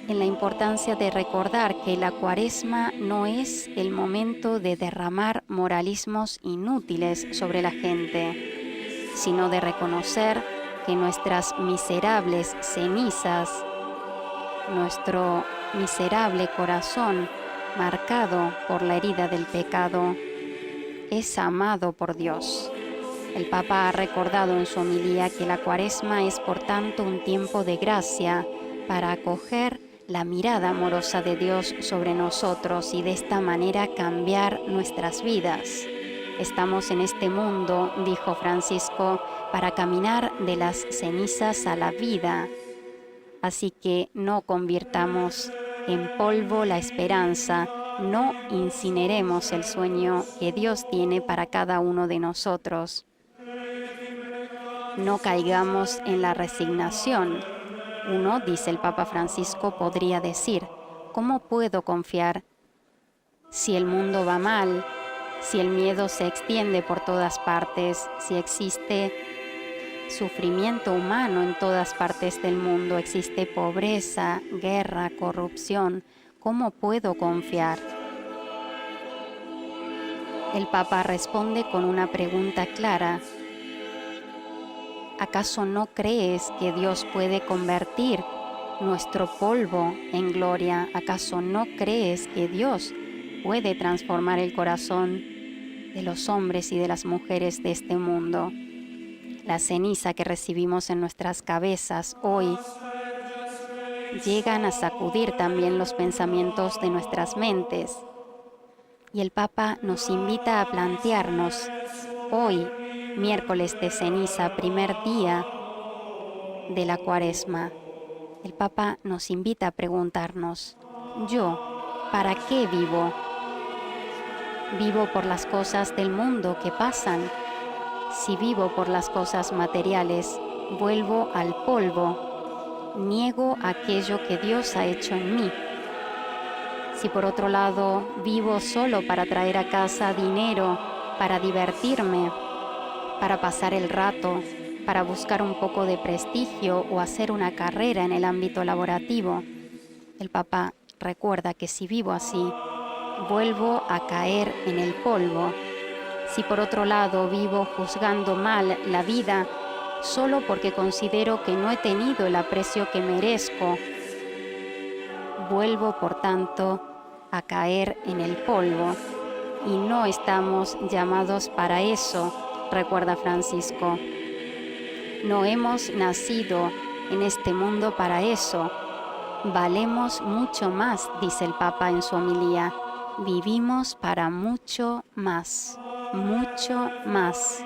en la importancia de recordar que la Cuaresma no es el momento de derramar moralismos inútiles sobre la gente, sino de reconocer que nuestras miserables cenizas, nuestro miserable corazón marcado por la herida del pecado, es amado por Dios. El Papa ha recordado en su homilía que la Cuaresma es por tanto un tiempo de gracia para acoger la mirada amorosa de Dios sobre nosotros y de esta manera cambiar nuestras vidas. Estamos en este mundo, dijo Francisco, para caminar de las cenizas a la vida. Así que no convirtamos en polvo la esperanza, no incineremos el sueño que Dios tiene para cada uno de nosotros. No caigamos en la resignación. Uno, dice el Papa Francisco, podría decir: ¿cómo puedo confiar si el mundo va mal, si el miedo se extiende por todas partes, si existe sufrimiento humano en todas partes del mundo, existe pobreza, guerra, corrupción? ¿Cómo puedo confiar? El Papa responde con una pregunta clara: ¿acaso no crees que Dios puede convertir nuestro polvo en gloria? ¿Acaso no crees que Dios puede transformar el corazón de los hombres y de las mujeres de este mundo? La ceniza que recibimos en nuestras cabezas hoy llegan a sacudir también los pensamientos de nuestras mentes. Y el Papa nos invita a plantearnos hoy, miércoles de ceniza, primer día de la Cuaresma. El Papa nos invita a preguntarnos: ¿yo para qué vivo? ¿Vivo por las cosas del mundo que pasan? Si vivo por las cosas materiales, vuelvo al polvo, niego aquello que Dios ha hecho en mí. Si por otro lado vivo solo para traer a casa dinero, para divertirme, para pasar el rato, para buscar un poco de prestigio o hacer una carrera en el ámbito laborativo, el Papa recuerda que si vivo así, vuelvo a caer en el polvo. Si por otro lado vivo juzgando mal la vida solo porque considero que no he tenido el aprecio que merezco, vuelvo por tanto a caer en el polvo. Y no estamos llamados para eso, recuerda Francisco. No hemos nacido en este mundo para eso. Valemos mucho más, dice el Papa en su homilía. Vivimos para mucho más, mucho más.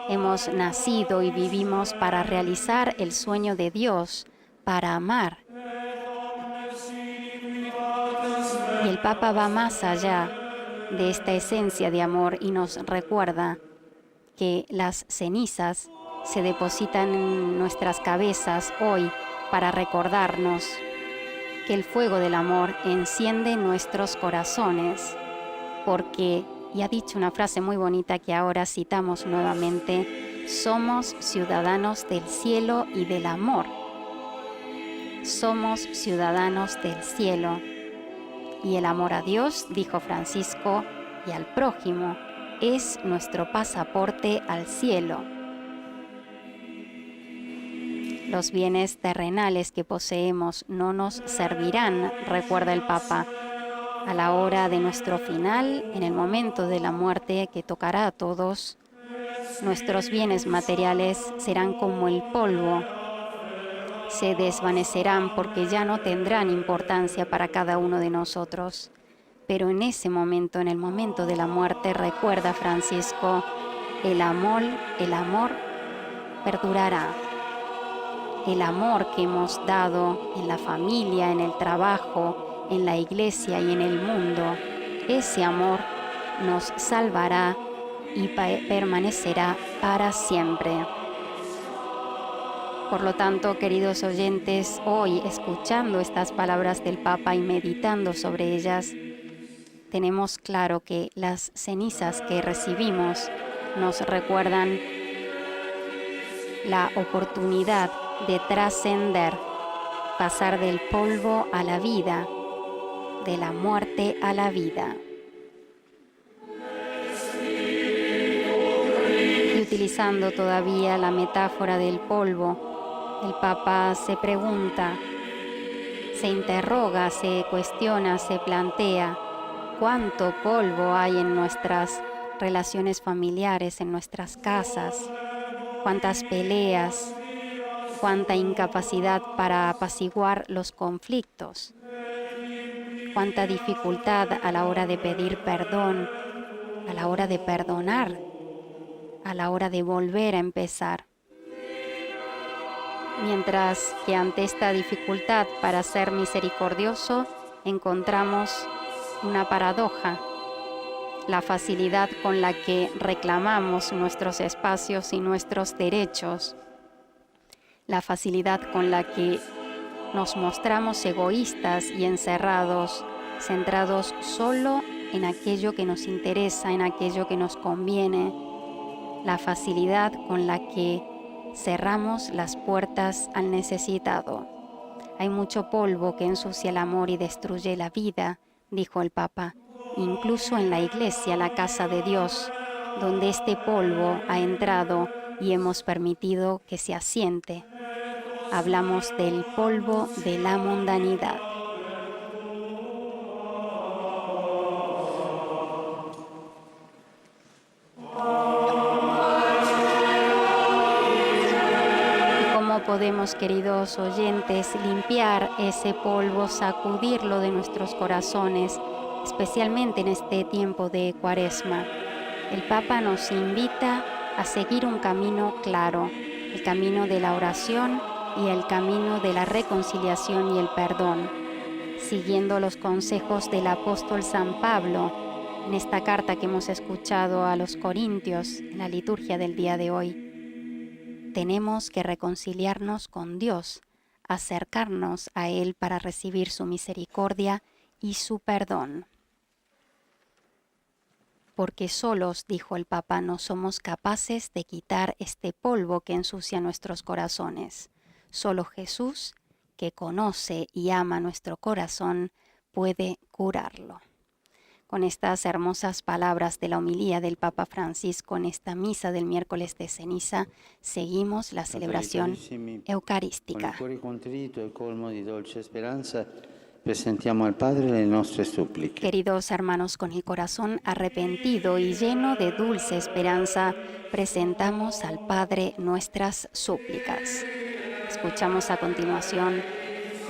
Hemos nacido y vivimos para realizar el sueño de Dios, para amar. Y el Papa va más allá de esta esencia de amor y nos recuerda que las cenizas se depositan en nuestras cabezas hoy para recordarnos que el fuego del amor enciende nuestros corazones, porque, y ha dicho una frase muy bonita que ahora citamos nuevamente, somos ciudadanos del cielo y del amor. Somos ciudadanos del cielo. Y el amor a Dios, dijo Francisco, y al prójimo, es nuestro pasaporte al cielo. Los bienes terrenales que poseemos no nos servirán, recuerda el Papa, a la hora de nuestro final, en el momento de la muerte que tocará a todos. Nuestros bienes materiales serán como el polvo, se desvanecerán porque ya no tendrán importancia para cada uno de nosotros. Pero en ese momento, en el momento de la muerte, recuerda Francisco, el amor perdurará. El amor que hemos dado en la familia, en el trabajo, en la iglesia y en el mundo, ese amor nos salvará y permanecerá para siempre. Por lo tanto, queridos oyentes, hoy escuchando estas palabras del Papa y meditando sobre ellas, tenemos claro que las cenizas que recibimos nos recuerdan la oportunidad de trascender, pasar del polvo a la vida, de la muerte a la vida. Y utilizando todavía la metáfora del polvo, el Papa se pregunta, se interroga, se cuestiona, se plantea cuánto polvo hay en nuestras relaciones familiares, en nuestras casas, cuántas peleas, cuánta incapacidad para apaciguar los conflictos, cuánta dificultad a la hora de pedir perdón, a la hora de perdonar, a la hora de volver a empezar. Mientras que ante esta dificultad para ser misericordioso encontramos una paradoja, la facilidad con la que reclamamos nuestros espacios y nuestros derechos, la facilidad con la que nos mostramos egoístas y encerrados, centrados solo en aquello que nos interesa, en aquello que nos conviene, la facilidad con la que cerramos las puertas al necesitado. Hay mucho polvo que ensucia el amor y destruye la vida, dijo el Papa, incluso en la iglesia, la casa de Dios, donde este polvo ha entrado y hemos permitido que se asiente. Hablamos del polvo de la mundanidad. Podemos, queridos oyentes, limpiar ese polvo, sacudirlo de nuestros corazones, especialmente en este tiempo de Cuaresma. El Papa nos invita a seguir un camino claro, el camino de la oración y el camino de la reconciliación y el perdón, siguiendo los consejos del apóstol San Pablo, En esta carta que hemos escuchado a los Corintios, en la liturgia del día de hoy, tenemos que reconciliarnos con Dios, acercarnos a Él para recibir su misericordia y su perdón. Porque solos, dijo el Papa, no somos capaces de quitar este polvo que ensucia nuestros corazones. Solo Jesús, que conoce y ama nuestro corazón, puede curarlo. Con estas hermosas palabras de la homilía del Papa Francisco en esta misa del miércoles de ceniza, seguimos la celebración eucarística. Con il cuore contrito e colmo di dolce speranza, presentiamo al Padre le nostre suppliche. Queridos hermanos, con el corazón arrepentido y lleno de dulce esperanza, presentamos al Padre nuestras súplicas. Escuchamos a continuación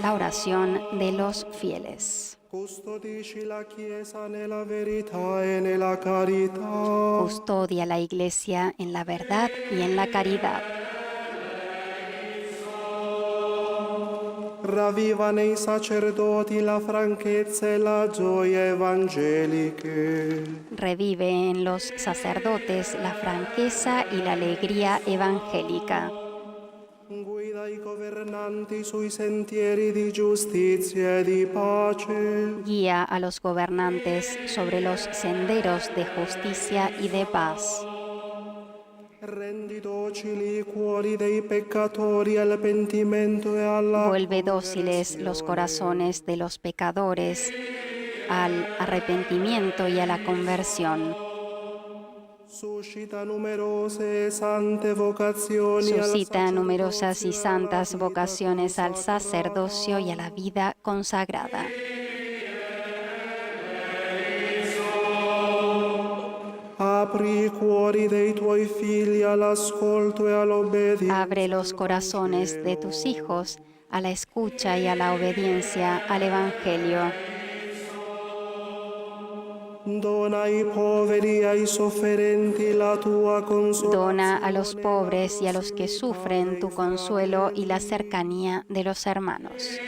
la oración de los fieles. Custodisci la Chiesa nella verità e nella carità. Custodia la Iglesia en la verdad y en la caridad. Ravviva nei sacerdoti la franchezza e la gioia evangeliche. Revive en los sacerdotes la franqueza y la alegría evangélica. Guida i governanti sui sentieri di giustizia e di pace. Guía a los gobernantes sobre los senderos de justicia y de paz. Rendi docili i cuori dei peccatori al pentimento e alla Vuelve dóciles los corazones de los pecadores al arrepentimiento y a la conversión. Suscita numerose e sante vocazioni al Suscita numerosas y sacerdozio e santas alla vita vocaciones al consacrata. sacerdocio y a la vida consagrada. Apri i cuori dei tuoi figli all'ascolto e all'obbedienza. Abre los corazones de tus hijos a la escucha y a la obediencia al Evangelio. Dona ai poveri e ai sofferenti la tua consolazione. Dona a los pobres y a los que sufren tu consuelo y la cercanía de los hermanos.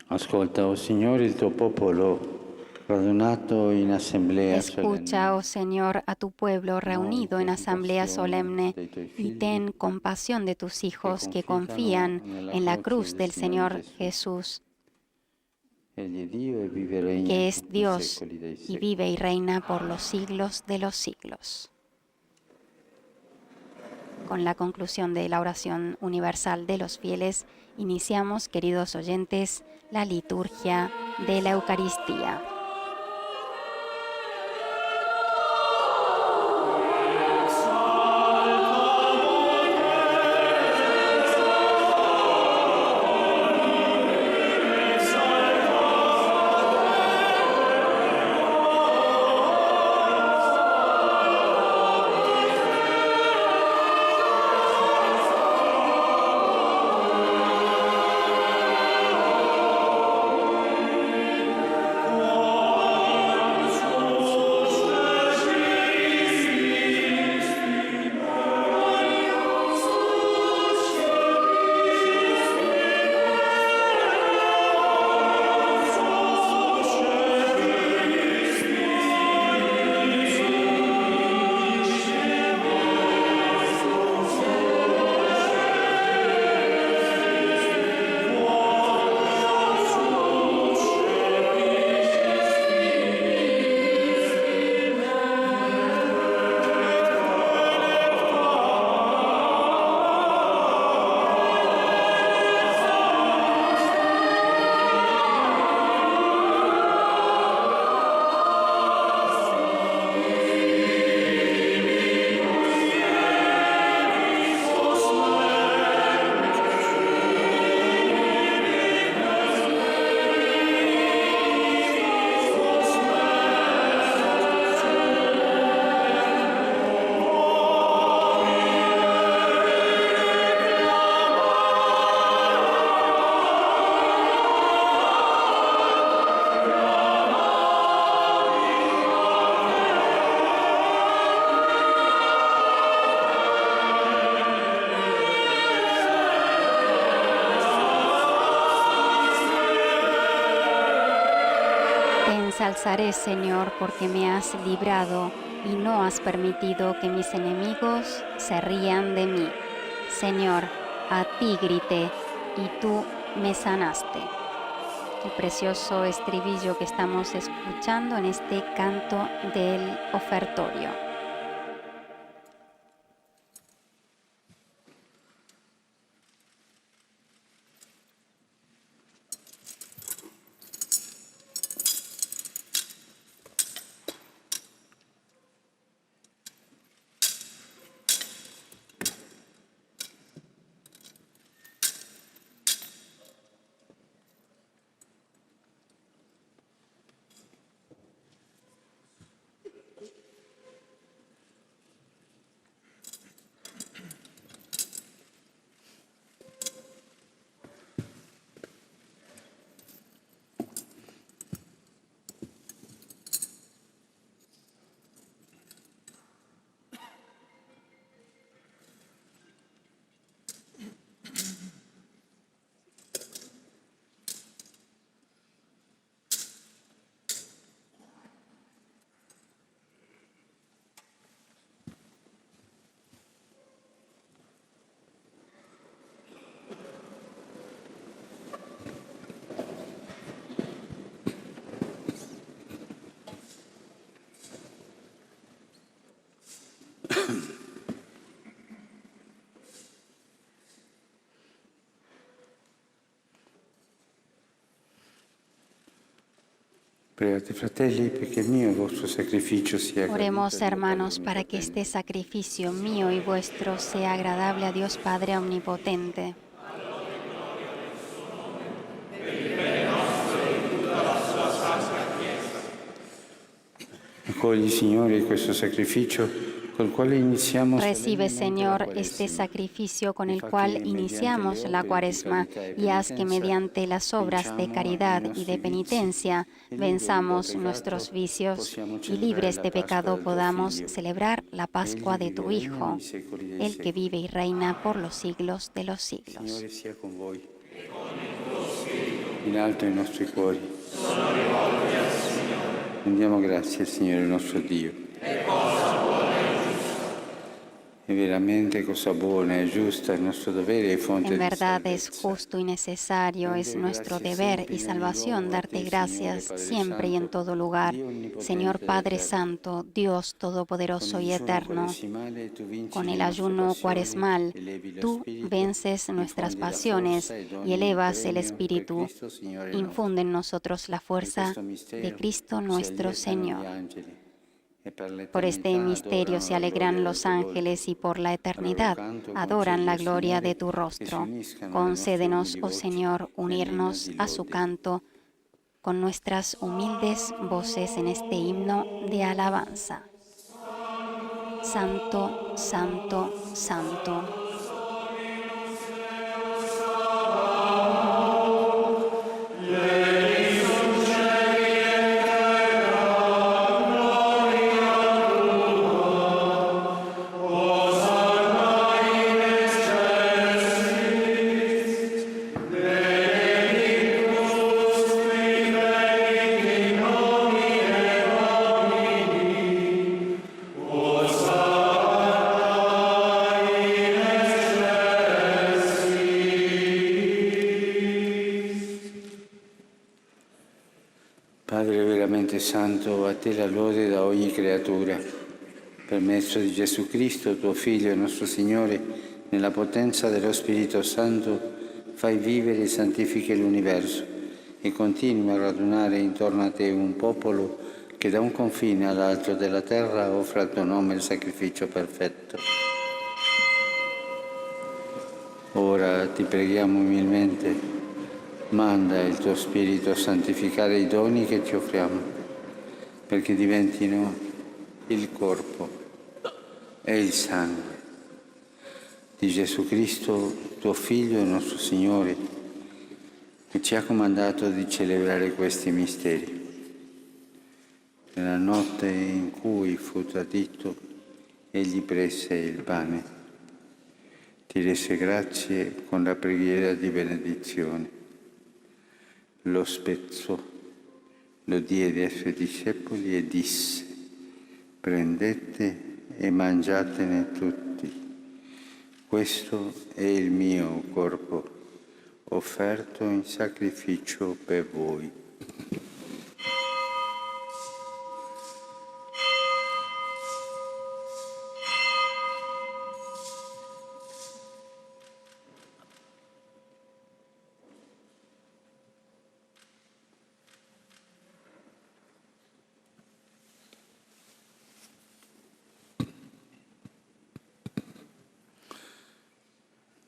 Ascolta, oh Signore, il tuo popolo radunato in assemblea Escucha, oh solenne. Señor, a tu pueblo reunido en asamblea solemne y ten compasión de tus hijos que confían en la cruz del Señor Jesús, Egli è Dio e vive e regna que in es tutti i Dios secoli dei y secoli. vive y reina por los siglos de los siglos. Con la conclusión de la oración universal de los fieles, iniciamos, queridos oyentes, la liturgia de la Eucaristía. Cuore ensalzaré, Señor, porque me has librado y no has permitido que mis enemigos se rían de mí. Señor, a ti grité y tú me sanaste. El precioso estribillo que estamos escuchando en este canto del ofertorio. Pregate, fratelli, perché il mio e il vostro sacrificio sia Oremos, gradito hermanos, a Dio para que este sacrificio mío y vuestro sea agradable a Dios Padre Omnipotente. Accogli, Signore, questo sacrificio col quale iniziamo Recibe, solennemente la Señor, Quaresima. este sacrificio con Y el fa cual que iniciamos mediante le la opere di Cuaresma carità e y haz que penitenza mediante las obras de vinciamo caridad i y de nostri penitencia vizi e liberi venzamos dal nuestros peccato vicios possiamo y celebrare libres la de Pasqua pecado del tuo podamos Figlio. celebrar la Pascua Egli de vive tu e regna Hijo, nei secoli dei el que secoli. vive y reina por los siglos de los siglos. Signore sia con voi. In alto ai nostri cuori. Rendiamo grazie al Signore nostro Dio. È veramente cosa buona e giusta, il nostro dovere e fonte En di verdad es salvezza. justo y necesario, es nuestro deber y salvación darte gracias siempre y en todo lugar, Señor Padre Santo, Dios Todopoderoso y Eterno. Con el ayuno cuaresmal, tú vences nuestras pasiones y elevas el Espíritu. Infunde en nosotros la fuerza de Cristo nuestro Señor. Por este misterio se alegran los ángeles y por la eternidad adoran la gloria de tu rostro. Concédenos, oh Señor, unirnos a su canto con nuestras humildes voces en este himno de alabanza. Santo, santo, santo. Padre veramente santo, a te la lode da ogni creatura. Per mezzo di Gesù Cristo, tuo Figlio e nostro Signore, nella potenza dello Spirito Santo, fai vivere e santifichi l'universo e continui a radunare intorno a te un popolo che da un confine all'altro della terra offre al tuo nome il sacrificio perfetto. Ora ti preghiamo umilmente. Manda il tuo Spirito a santificare i doni che ti offriamo, perché diventino il corpo e il sangue di Gesù Cristo, tuo Figlio e nostro Signore, che ci ha comandato di celebrare questi misteri. Nella notte in cui fu tradito, egli prese il pane, ti rese grazie con la preghiera di benedizione, lo spezzò lo diede ai suoi discepoli e disse: prendete e mangiatene tutti. Questo è il mio corpo, offerto in sacrificio per voi.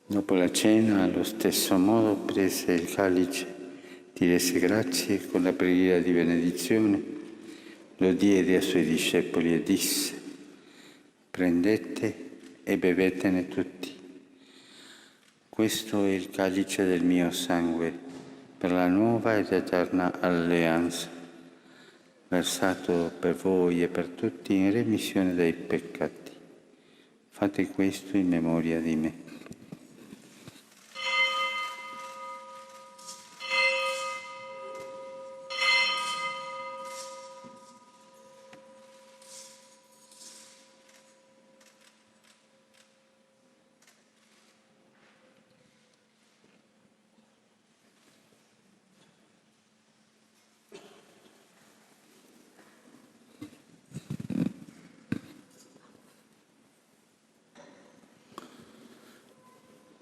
Dopo la cena, allo stesso modo, prese il calice, ti rese grazie e con la preghiera di benedizione lo diede ai suoi discepoli e disse: prendete e bevetene tutti. Questo è il calice del mio sangue per la nuova ed eterna alleanza, versato per voi e per tutti in remissione dei peccati. Fate questo in memoria di me.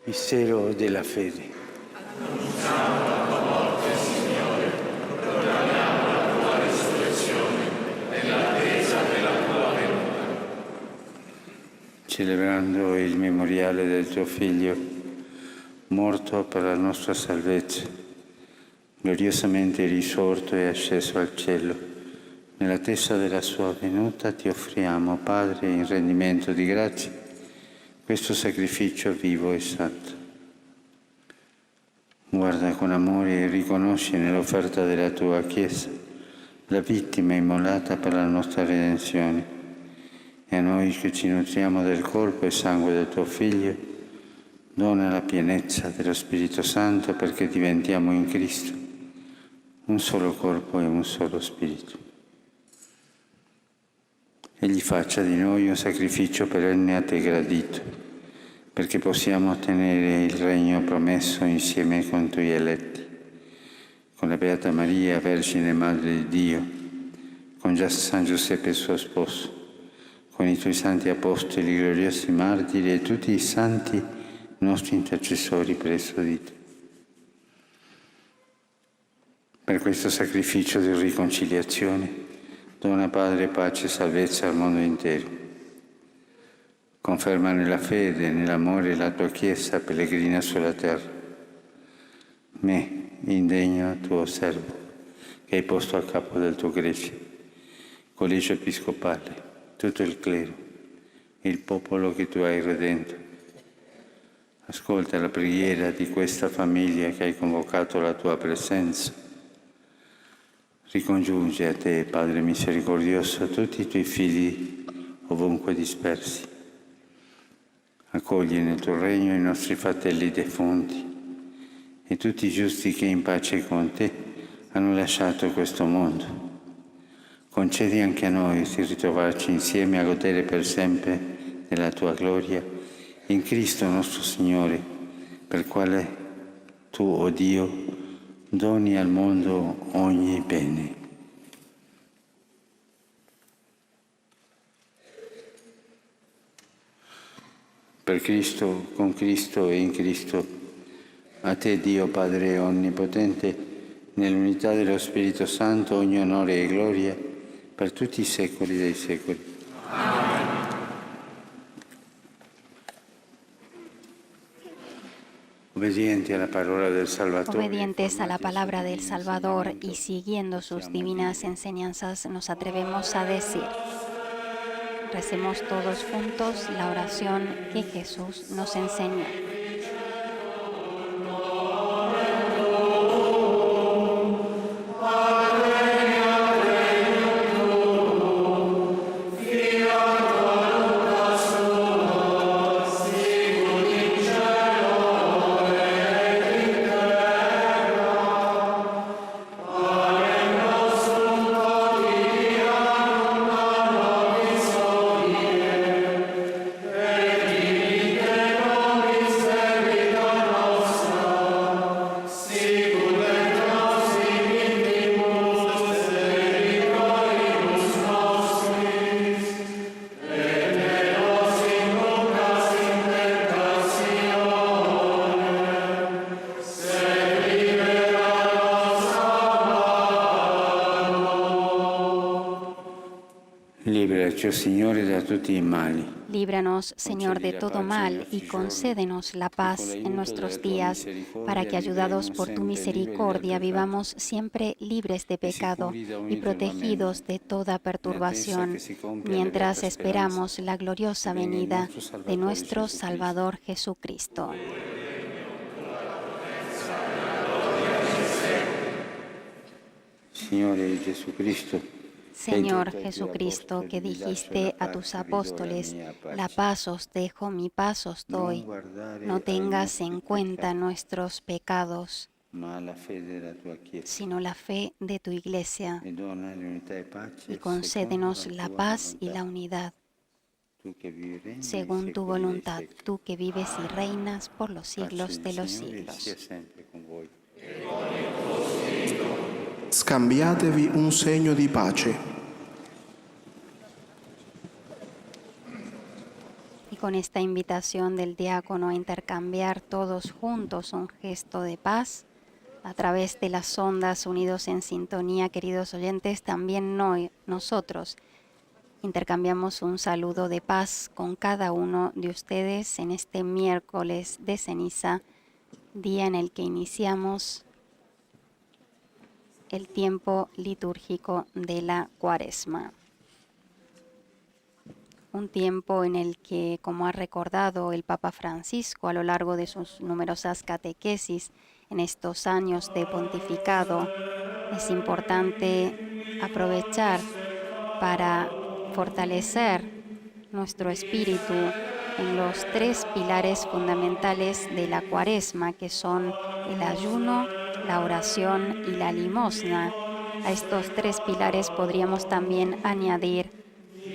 Mistero della fede. Celebrando il memoriale del tuo Figlio, morto per la nostra salvezza, gloriosamente risorto e asceso al cielo, nell'attesa della sua venuta ti offriamo, Padre, in rendimento di grazie, questo sacrificio vivo e santo. Guarda con amore e riconosci nell'offerta della tua Chiesa la vittima immolata per la nostra redenzione. E a noi che ci nutriamo del corpo e sangue del tuo Figlio, dona la pienezza dello Spirito Santo perché diventiamo in Cristo un solo corpo e un solo Spirito. Egli faccia di noi un sacrificio perenne a te gradito, perché possiamo ottenere il regno promesso insieme con i tuoi eletti, con la Beata Maria, Vergine Madre di Dio, con San Giuseppe suo sposo, con i tuoi santi apostoli, gloriosi martiri e tutti i santi nostri intercessori presso di te. Per questo sacrificio di riconciliazione, dona, Padre, pace e salvezza al mondo intero. Conferma nella fede e nell'amore la tua Chiesa pellegrina sulla terra. Me, indegno tuo servo, che hai posto a capo del tuo gregge, collegio episcopale, tutto il clero, il popolo che tu hai redento. Ascolta la preghiera di questa famiglia che hai convocato alla tua presenza. Ricongiunge a te, Padre misericordioso, tutti i tuoi figli ovunque dispersi. Accogli nel tuo regno i nostri fratelli defunti e tutti i giusti che in pace con te hanno lasciato questo mondo. Concedi anche a noi di ritrovarci insieme a godere per sempre della tua gloria in Cristo nostro Signore, per quale tu, o Dio, doni al mondo ogni bene. Per Cristo, con Cristo e in Cristo, a te, Dio Padre Onnipotente, nell'unità dello Spirito Santo, ogni onore e gloria per tutti i secoli dei secoli. Amen. Obedientes a la palabra del Salvador y siguiendo sus divinas enseñanzas, nos atrevemos a decir: recemos todos juntos la oración que Jesús nos enseñó. Amen. Liberaci, oh Signore, da tutti i mali. Líbranos, Señor, de todo mal y concédenos la paz en nuestros días, para que, ayudados por tu misericordia, vivamos siempre libres de pecado y protegidos de toda perturbación, mientras esperamos la gloriosa venida de nuestro Salvador Jesucristo. Signore Jesucristo, Señor Jesucristo, que dijiste a tus apóstoles, la paz os dejo, mi paz os doy, no tengas en cuenta nuestros pecados, sino la fe de tu Iglesia, y concédenos la paz y la unidad, según tu voluntad, tú que vives y reinas por los siglos de los siglos. Scambiatevi un segno di pace. Y con esta invitación del diácono a intercambiar todos juntos un gesto de paz, a través de las ondas unidos en sintonía, queridos oyentes, también nosotros intercambiamos un saludo de paz con cada uno de ustedes en este miércoles de ceniza, día en el que iniciamos el tiempo litúrgico de la Cuaresma. Un tiempo en el que, como ha recordado el Papa Francisco a lo largo de sus numerosas catequesis en estos años de pontificado, es importante aprovechar para fortalecer nuestro espíritu en los tres pilares fundamentales de la Cuaresma, que son el ayuno, la oración y la limosna. A estos tres pilares podríamos también añadir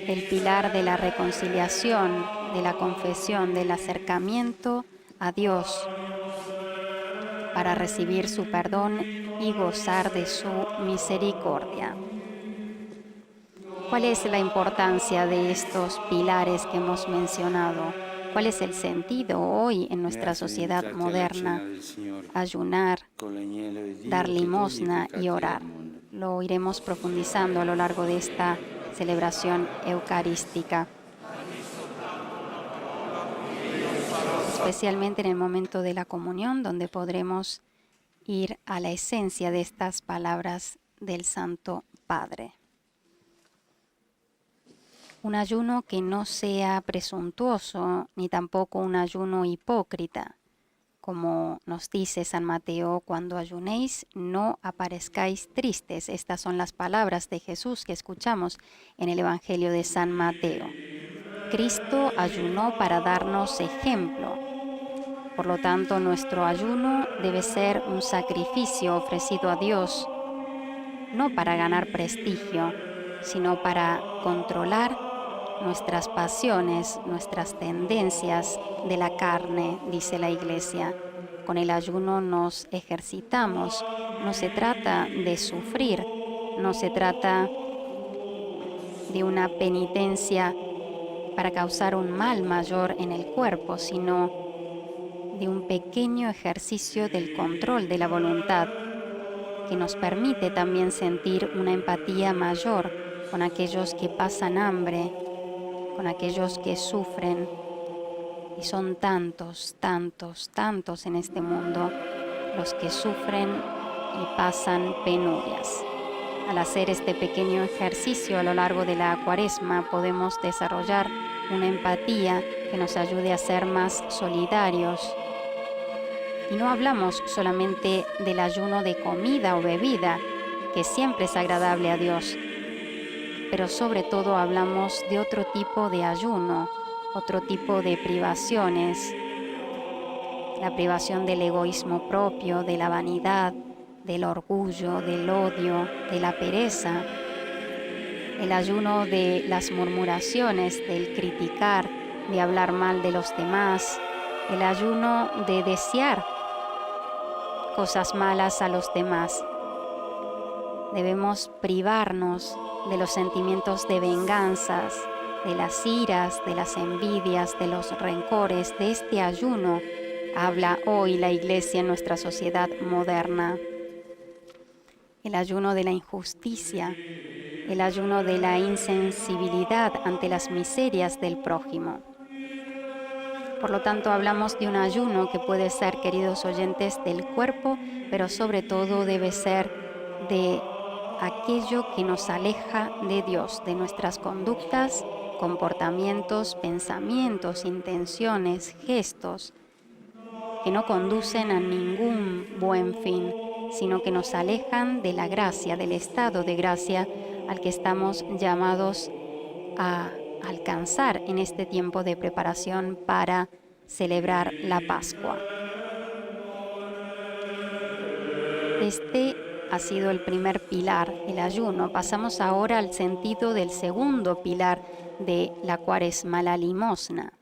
el pilar de la reconciliación, de la confesión, del acercamiento a Dios para recibir su perdón y gozar de su misericordia. ¿Cuál es la importancia de estos pilares que hemos mencionado? ¿Cuál es el sentido hoy en nuestra sociedad moderna? Ayunar, dar limosna y orar. Lo iremos profundizando a lo largo de esta celebración eucarística, especialmente en el momento de la comunión, donde podremos ir a la esencia de estas palabras del Santo Padre. Un ayuno que no sea presuntuoso, ni tampoco un ayuno hipócrita. Como nos dice San Mateo, cuando ayunéis, no aparezcáis tristes. Estas son las palabras de Jesús que escuchamos en el Evangelio de San Mateo. Cristo ayunó para darnos ejemplo. Por lo tanto, nuestro ayuno debe ser un sacrificio ofrecido a Dios, no para ganar prestigio, sino para controlar nuestras pasiones, nuestras tendencias de la carne, dice la Iglesia. Con el ayuno nos ejercitamos. No se trata de sufrir, no se trata de una penitencia para causar un mal mayor en el cuerpo, sino de un pequeño ejercicio del control de la voluntad que nos permite también sentir una empatía mayor con aquellos que pasan hambre, con aquellos que sufren, y son tantos, tantos, tantos en este mundo los que sufren y pasan penurias. Al hacer este pequeño ejercicio a lo largo de la Cuaresma podemos desarrollar una empatía que nos ayude a ser más solidarios. Y no hablamos solamente del ayuno de comida o bebida, que siempre es agradable a Dios, pero sobre todo hablamos de otro tipo de ayuno, otro tipo de privaciones, la privación del egoísmo propio, de la vanidad, del orgullo, del odio, de la pereza, el ayuno de las murmuraciones, del criticar, de hablar mal de los demás, el ayuno de desear cosas malas a los demás. Debemos privarnos de los sentimientos de venganzas, de las iras, de las envidias, de los rencores. De este ayuno habla hoy la Iglesia en nuestra sociedad moderna. El ayuno de la injusticia, el ayuno de la insensibilidad ante las miserias del prójimo. Por lo tanto, hablamos de un ayuno que puede ser, queridos oyentes, del cuerpo, pero sobre todo debe ser de aquello que nos aleja de Dios, de nuestras conductas, comportamientos, pensamientos, intenciones, gestos, que no conducen a ningún buen fin, sino que nos alejan de la gracia, del estado de gracia al que estamos llamados a alcanzar en este tiempo de preparación para celebrar la Pascua. Este ha sido el primer pilar, el ayuno. Pasamos ahora al sentido del segundo pilar de la Cuaresma, la limosna.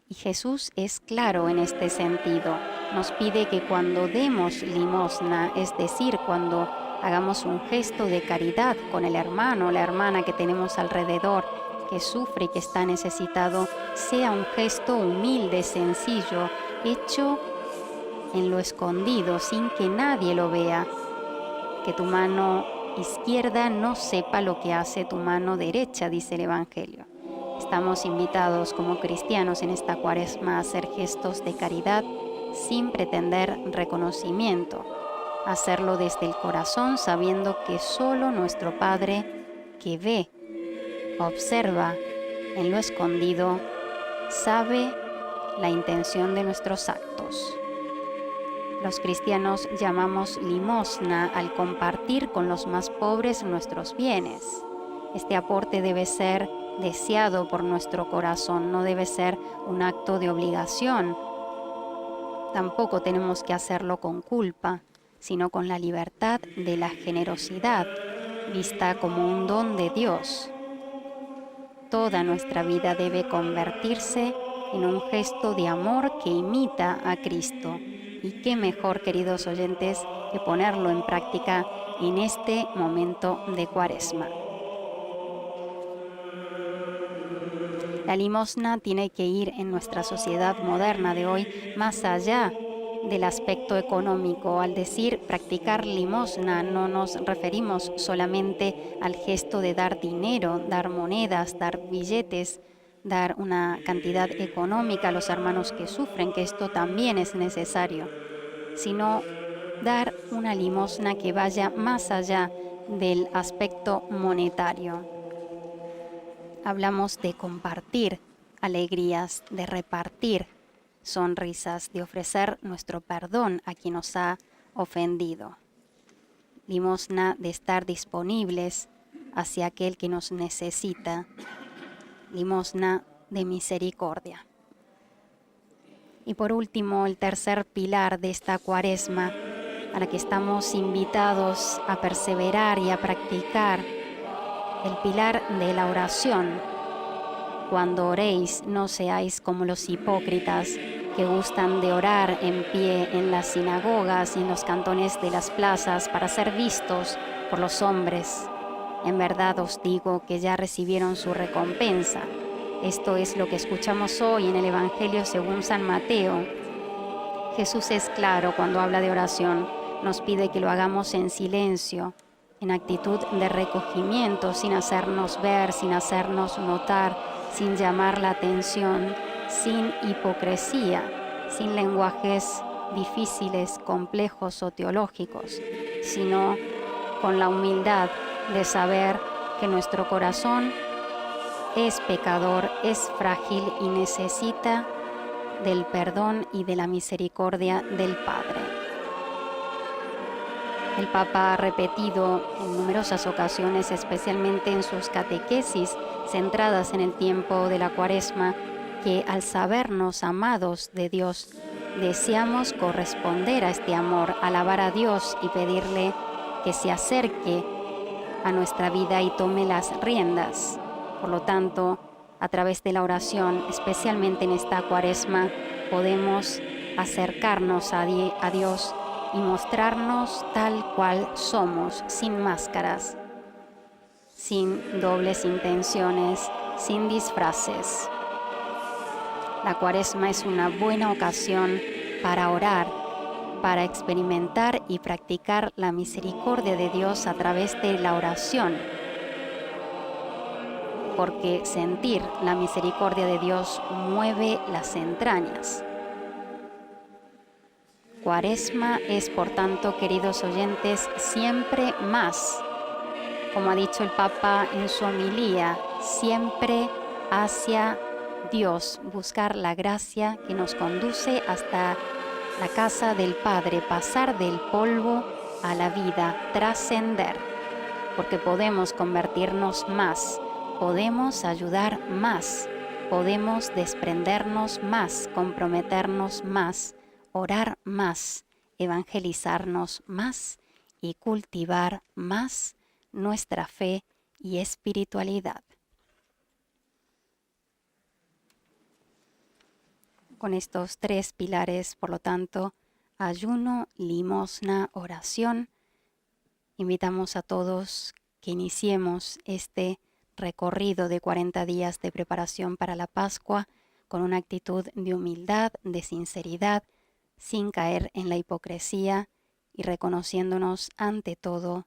Y Jesús es claro en este sentido. Nos pide que cuando demos limosna, es decir, cuando hagamos un gesto de caridad con el hermano o la hermana que tenemos alrededor, que sufre y que está necesitado, sea un gesto humilde, sencillo, hecho en lo escondido, sin que nadie lo vea. Que tu mano izquierda no sepa lo que hace tu mano derecha, dice el Evangelio. Estamos invitados como cristianos en esta Cuaresma a hacer gestos de caridad sin pretender reconocimiento. Hacerlo desde el corazón, sabiendo que solo nuestro Padre, que ve, observa en lo escondido, sabe la intención de nuestros actos. Los cristianos llamamos limosna al compartir con los más pobres nuestros bienes. Este aporte debe ser deseado por nuestro corazón, no debe ser un acto de obligación. Tampoco tenemos que hacerlo con culpa, sino con la libertad de la generosidad, vista como un don de Dios. Toda nuestra vida debe convertirse en un gesto de amor que imita a Cristo. Y qué mejor, queridos oyentes, que ponerlo en práctica en este momento de Cuaresma. La limosna tiene que ir en nuestra sociedad moderna de hoy más allá del aspecto económico. Al decir practicar limosna, no nos referimos solamente al gesto de dar dinero, dar monedas, dar billetes, dar una cantidad económica a los hermanos que sufren, que esto también es necesario, sino dar una limosna que vaya más allá del aspecto monetario. Hablamos de compartir alegrías, de repartir sonrisas, de ofrecer nuestro perdón a quien nos ha ofendido. Limosna de estar disponibles hacia aquel que nos necesita. Limosna de misericordia. Y por último, el tercer pilar de esta Cuaresma, a la que estamos invitados a perseverar y a practicar, el pilar de la oración. Cuando oréis, no seáis como los hipócritas que gustan de orar en pie en las sinagogas y en los cantones de las plazas para ser vistos por los hombres. En verdad os digo que ya recibieron su recompensa. Esto es lo que escuchamos hoy en el Evangelio según San Mateo. Jesús es claro cuando habla de oración. Nos pide que lo hagamos en silencio, en actitud de recogimiento, sin hacernos ver, sin hacernos notar, sin llamar la atención, sin hipocresía, sin lenguajes difíciles, complejos o teológicos, sino con la humildad de saber que nuestro corazón es pecador, es frágil y necesita del perdón y de la misericordia del Padre. El Papa ha repetido en numerosas ocasiones, especialmente en sus catequesis centradas en el tiempo de la Cuaresma, que al sabernos amados de Dios, deseamos corresponder a este amor, alabar a Dios y pedirle que se acerque a nuestra vida y tome las riendas. Por lo tanto, a través de la oración, especialmente en esta Cuaresma, podemos acercarnos a Dios y mostrarnos tal cual somos, sin máscaras, sin dobles intenciones, sin disfraces. La Cuaresma es una buena ocasión para orar, para experimentar y practicar la misericordia de Dios a través de la oración, porque sentir la misericordia de Dios mueve las entrañas. Cuaresma es, por tanto, queridos oyentes, siempre más. Como ha dicho el Papa en su homilía, siempre hacia Dios, buscar la gracia que nos conduce hasta la casa del Padre, pasar del polvo a la vida, trascender, porque podemos convertirnos más, podemos ayudar más, podemos desprendernos más, comprometernos más, orar más, evangelizarnos más y cultivar más nuestra fe y espiritualidad. Con estos 3 pilares, por lo tanto, ayuno, limosna, oración, invitamos a todos que iniciemos este recorrido de 40 días de preparación para la Pascua con una actitud de humildad, de sinceridad, sin caer en la hipocresía y reconociéndonos ante todo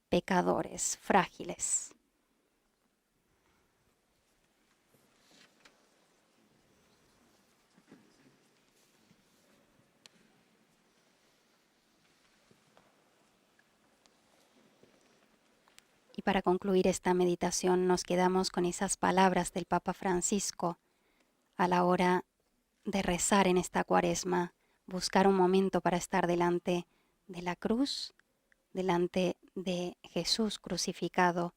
pecadores, frágiles. Y para concluir esta meditación nos quedamos con esas palabras del Papa Francisco a la hora de rezar en esta Cuaresma, buscar un momento para estar delante de la cruz, delante de Jesús crucificado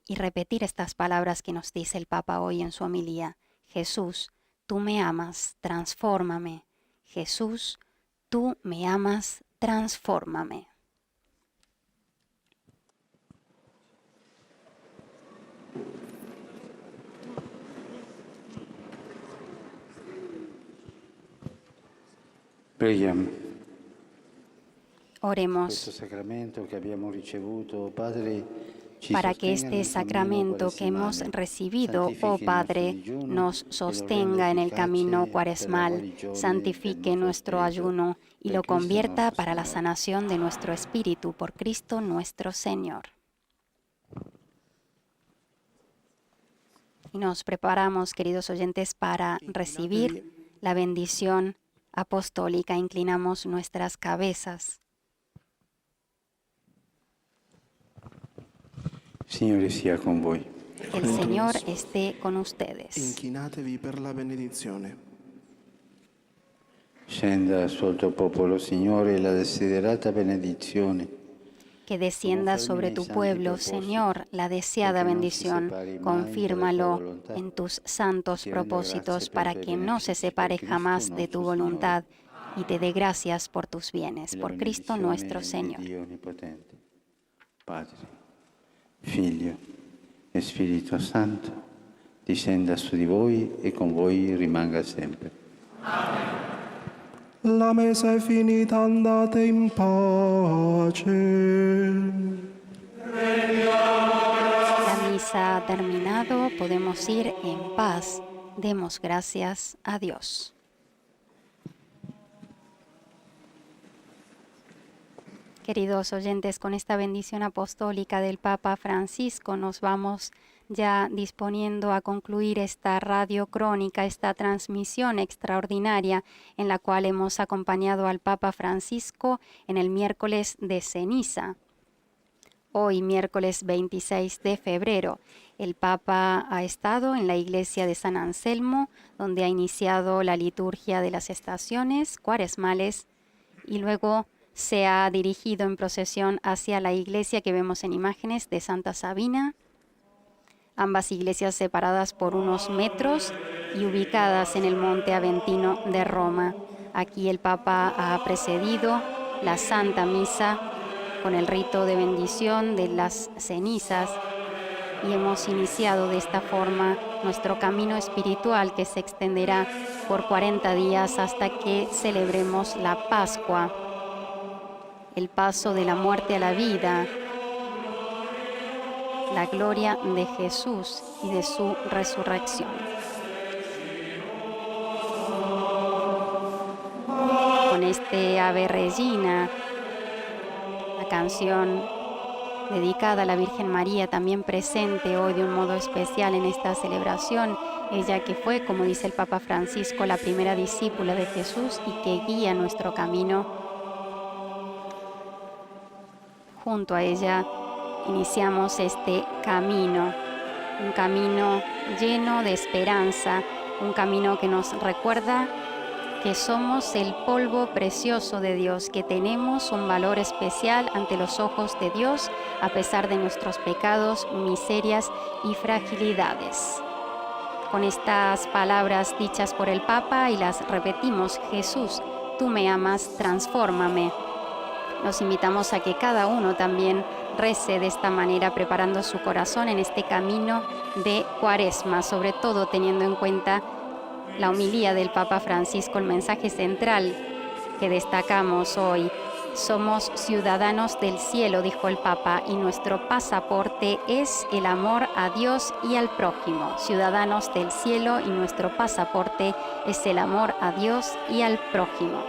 y repetir estas palabras que nos dice el Papa hoy en su homilía. Jesús, tú me amas, transfórmame. Jesús, tú me amas, transfórmame. Preghiamo. Oremos. Questo sacramento che abbiamo ricevuto, Padre, para que este sacramento que hemos recibido, oh Padre, nos sostenga en el camino cuaresmal, santifique nuestro ayuno y lo convierta para la sanación de nuestro espíritu por Cristo nuestro Señor. Y nos preparamos, queridos oyentes, para recibir la bendición apostólica. Inclinamos nuestras cabezas. Signore sia con voi. El Señor esté con ustedes. Inchinatevi per la benedizione. Scenda sul tuo popolo, Signore, la desiderata benedizione. Que descienda sobre tu pueblo, Señor, la deseada bendición. Confírmalo en tus santos propósitos para que no se separe jamás de tu voluntad y te dé gracias por tus bienes. Por Cristo nuestro Señor. Padre, Figlio e Spirito Santo, discenda su di voi e con voi rimanga sempre. La messa è finita, andate in pace. La misa ha terminado, podemos ir en paz. Demos gracias a Dios. Queridos oyentes, con esta bendición apostólica del Papa Francisco nos vamos ya disponiendo a concluir esta radio crónica, esta transmisión extraordinaria en la cual hemos acompañado al Papa Francisco en el miércoles de ceniza. Hoy, miércoles 26 de febrero, el Papa ha estado en la iglesia de San Anselmo, donde ha iniciado la liturgia de las estaciones cuaresmales y luego se ha dirigido en procesión hacia la iglesia que vemos en imágenes de Santa Sabina, ambas iglesias separadas por unos metros y ubicadas en el Monte Aventino de Roma. Aquí el Papa ha precedido la Santa Misa con el rito de bendición de las cenizas y hemos iniciado de esta forma nuestro camino espiritual que se extenderá por 40 días hasta que celebremos la Pascua, el paso de la muerte a la vida, la gloria de Jesús y de su resurrección. Con este Ave Regina, la canción dedicada a la Virgen María, también presente hoy de un modo especial en esta celebración. Ella que fue, como dice el Papa Francisco, la primera discípula de Jesús y que guía nuestro camino. Junto a ella iniciamos este camino, un camino lleno de esperanza, un camino que nos recuerda que somos el polvo precioso de Dios, que tenemos un valor especial ante los ojos de Dios, a pesar de nuestros pecados, miserias y fragilidades. Con estas palabras dichas por el Papa y las repetimos: Jesús, tú me amas, transfórmame. Nos invitamos a que cada uno también rece de esta manera, preparando su corazón en este camino de Cuaresma, sobre todo teniendo en cuenta la homilía del Papa Francisco, el mensaje central que destacamos hoy. Somos ciudadanos del cielo, dijo el Papa, y nuestro pasaporte es el amor a Dios y al prójimo. Ciudadanos del cielo y nuestro pasaporte es el amor a Dios y al prójimo.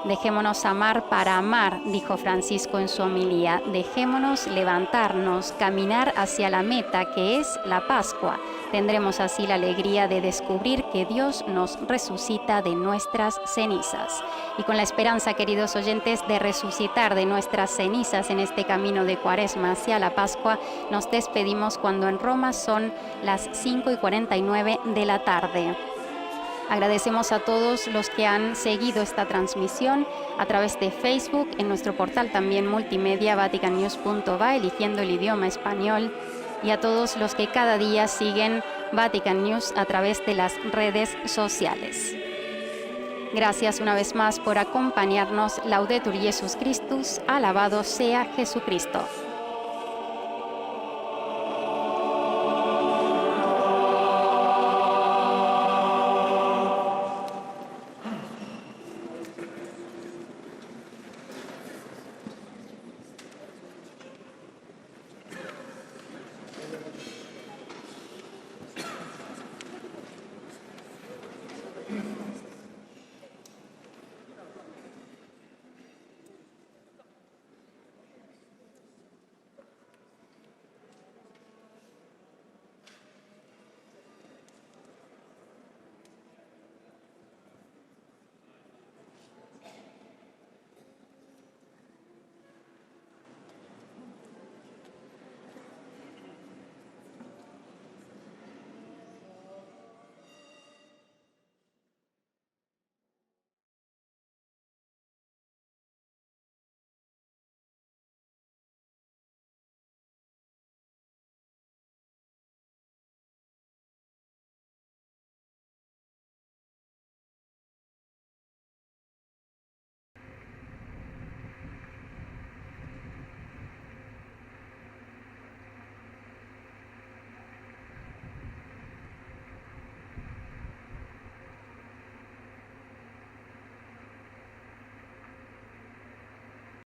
Dejémonos amar para amar, dijo Francisco en su homilía. Dejémonos levantarnos, caminar hacia la meta que es la Pascua. Tendremos así la alegría de descubrir que Dios nos resucita de nuestras cenizas. Y con la esperanza, queridos oyentes, de resucitar de nuestras cenizas en este camino de Cuaresma hacia la Pascua, nos despedimos cuando en Roma son las 5:49 de la tarde. Agradecemos a todos los que han seguido esta transmisión a través de Facebook, en nuestro portal también multimedia vaticannews.va, eligiendo el idioma español, y a todos los que cada día siguen Vatican News a través de las redes sociales. Gracias una vez más por acompañarnos. Laudetur Jesus Christus, alabado sea Jesucristo.